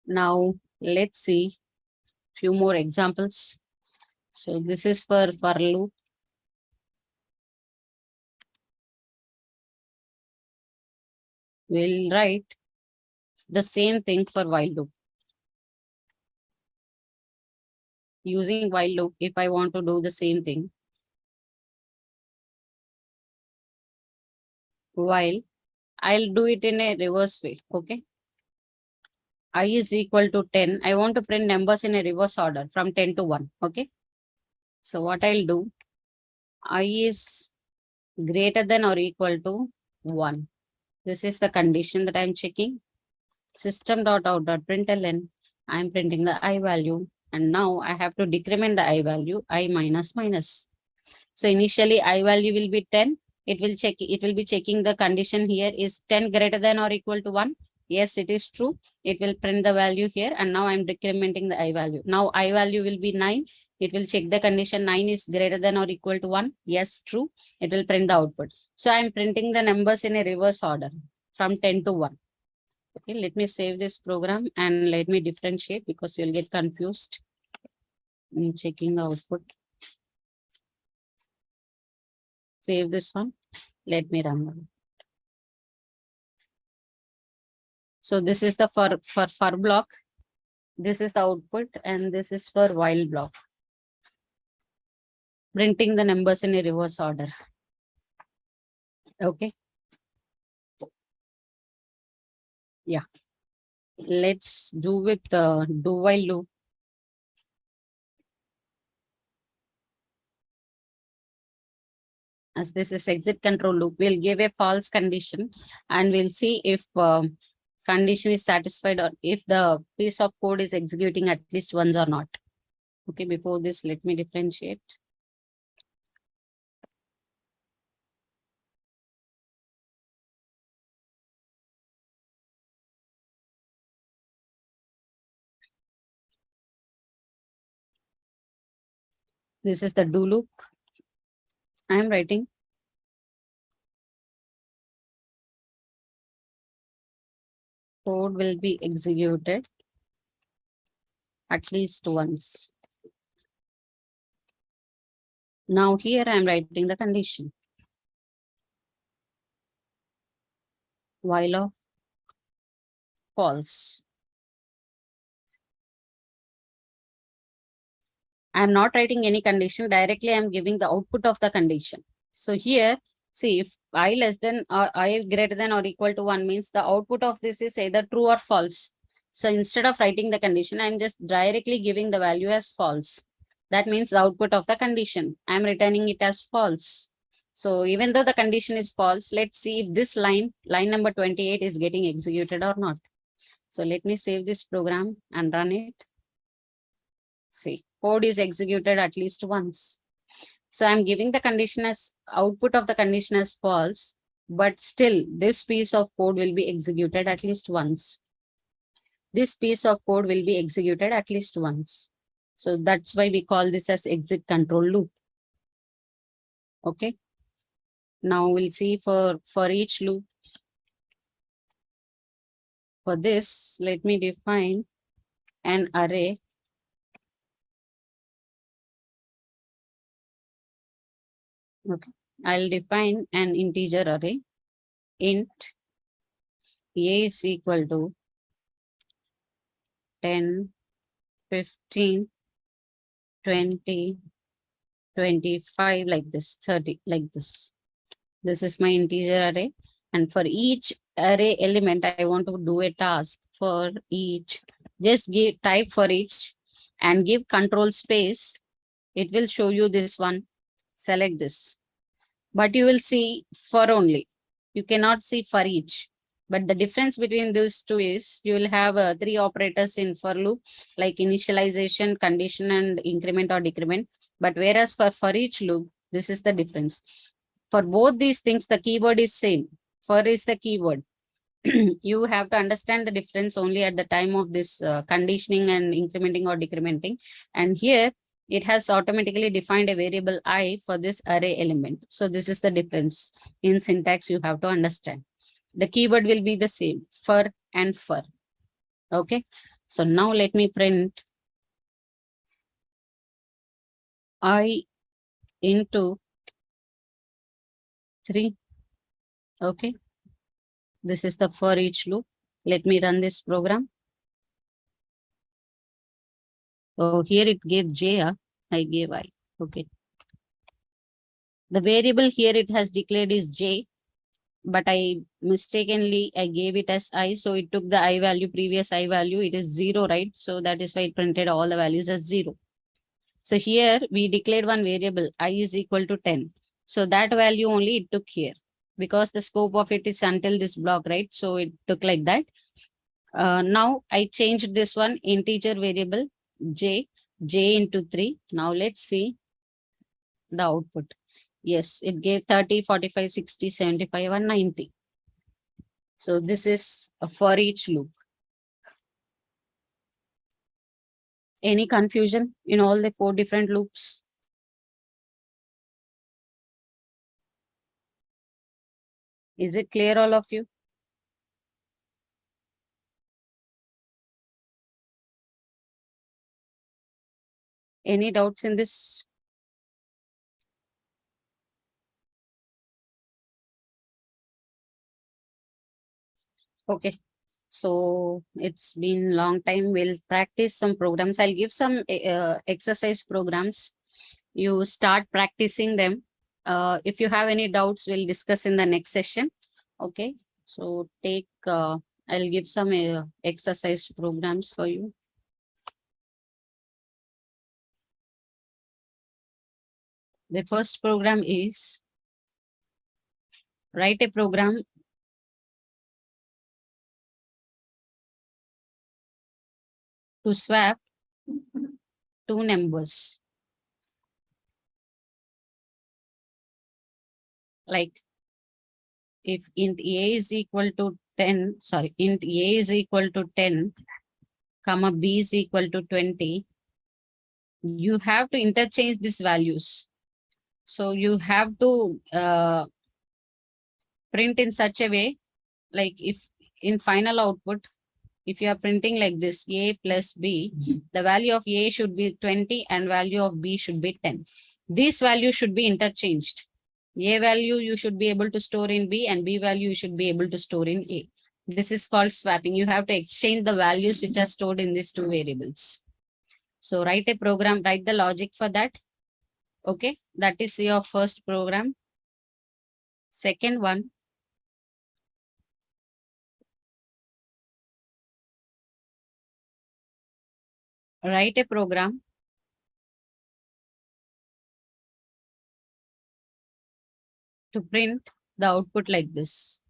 Now let's see few more examples. So this is for loop. We'll write the same thing for while loop. Using while loop, if I want to do the same thing, while I'll do it in a reverse way. Okay. I is equal to 10. I want to print numbers in a reverse order from 10 to 1. Okay. So what I'll do, I is greater than or equal to 1. This is the condition that I'm checking. System.out.println. I'm printing the I value. And now I have to decrement the I value, I minus minus. So initially I value will be 10. It will be checking the condition here is 10 greater than or equal to 1. Yes, it is true. It will print the value here, and now I'm decrementing the I value. Now I value will be 9. It will check the condition 9 is greater than or equal to 1. Yes, true. It will print the output. So I'm printing the numbers in a reverse order from 10 to 1. Okay, let me save this program and let me differentiate because you'll get confused in checking the output. Save this one. Let me run one. So this is the for block. This is the output, and this is for while block. Printing the numbers in a reverse order. Okay. Yeah. Let's do with the do while loop. As this is exit control loop, we'll give a false condition and we'll see if condition is satisfied or if the piece of code is executing at least once or not. Okay, before this, let me differentiate. This is the do loop. I am writing. Code will be executed at least once. Now here I am writing the condition. While of false. I am not writing any condition. Directly I am giving the output of the condition. So here, see, if I less than or I greater than or equal to 1 means the output of this is either true or false. So instead of writing the condition, I'm just directly giving the value as false. That means the output of the condition. I'm returning it as false. So even though the condition is false, let's see if this line number 28 is getting executed or not. So let me save this program and run it. See, code is executed at least once. So I'm giving the condition as output of the condition as false, but still this piece of code will be executed at least once. This piece of code will be executed at least once. So that's why we call this as exit control loop. Okay. Now we'll see for each loop. For this, let me define an array. Okay, I'll define an integer array. Int a is equal to 10, 15, 20, 25, like this, 30, like this. This is my integer array. And for each array element, I want to do a task for each. Just give type for each and give control space. It will show you this one. Select this. But you will see for only. You cannot see for each. But the difference between these two is you will have three operators in for loop, like initialization, condition, and increment or decrement. But whereas for each loop, this is the difference. For both these things, the keyword is same. For is the keyword. You have to understand the difference only at the time of this conditioning and incrementing or decrementing. And here it has automatically defined a variable I for this array element. So this is the difference in syntax you have to understand. The keyword will be the same, for and for. Okay. So now let me print I into 3. Okay. This is the for each loop. Let me run this program. Oh, here it gave J, I gave I. Okay. The variable here it has declared is J, but I mistakenly I gave it as I. So it took the I value, previous I value. It is 0, right? So that is why it printed all the values as 0. So here we declared one variable, I is equal to 10. So that value only it took here because the scope of it is until this block, right? So it took like that. Now I changed this one integer variable J into 3. Now let's see the output. Yes, it gave 30, 45, 60, 75, and 90. So this is a for each loop. Any confusion in all the 4 different loops? Is it clear, all of you? Any doubts in this? Okay. So it's been long time. We'll practice some programs. I'll give some exercise programs. You start practicing them. If you have any doubts, we'll discuss in the next session. Okay. So I'll give some exercise programs for you. The first program is write a program to swap 2 numbers. Like if int a is equal to 10, sorry, int a is equal to 10, comma b is equal to 20, you have to interchange these values. So you have to print in such a way, like if in final output, if you are printing like this, a plus b, the value of a should be 20 and value of b should be 10. These values should be interchanged. A value you should be able to store in b and b value you should be able to store in a. This is called swapping. You have to exchange the values which are stored in these 2 variables. So write a program, write the logic for that. Okay, that is your first program. Second one, write a program to print the output like this.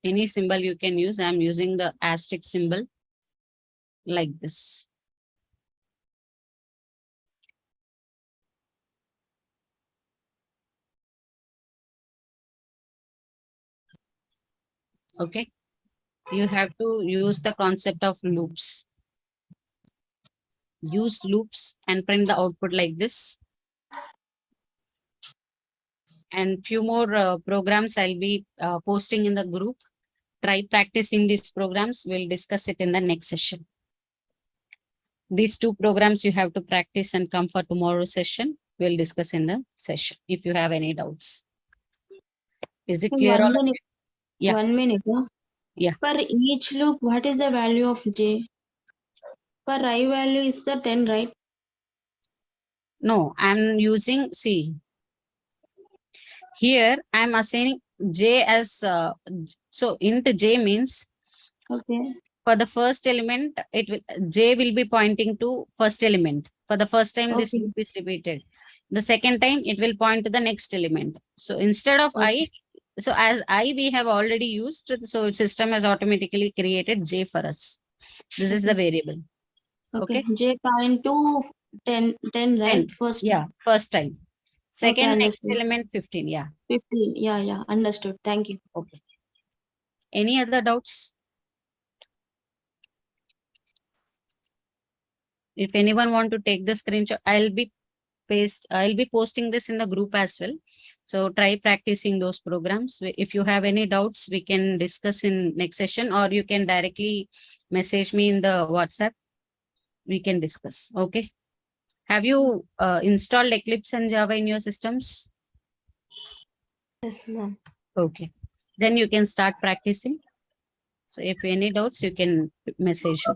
Any symbol you can use. I'm using the asterisk symbol like this. Okay. You have to use the concept of loops. use loops and print the output like this. And few more programs I'll be posting in the group. Try practicing these programs. We'll discuss it in the next session. These two programs you have to practice and come for tomorrow's session. We'll discuss in the session if you have any doubts. Is it clear? One minute. Yeah. 1 minute. No? Yeah. For each loop, what is the value of j? For I value is the 10, right? No, I'm using, see, here I'm assigning j as, so int j means Okay. for the first element, it will, j will be pointing to first element. For the first time, this Okay. loop is repeated. The second time, it will point to the next element. So instead of I, so as I we have already used, so system has automatically created j for us. This is the variable. Okay. Okay. J point to 10, 10 right? 10. First. Yeah, first time. Second, next understood. element 15. Yeah. 15. Yeah. Understood. Thank you. Okay. Any other doubts? If anyone want to take the screenshot, I'll be posting this in the group as well. So try practicing those programs. If you have any doubts, we can discuss in next session, or you can directly message me in the WhatsApp. We can discuss. Okay. Have you installed Eclipse and Java in your systems? Yes, ma'am. Okay. Then you can start practicing. So if any doubts, you can message me.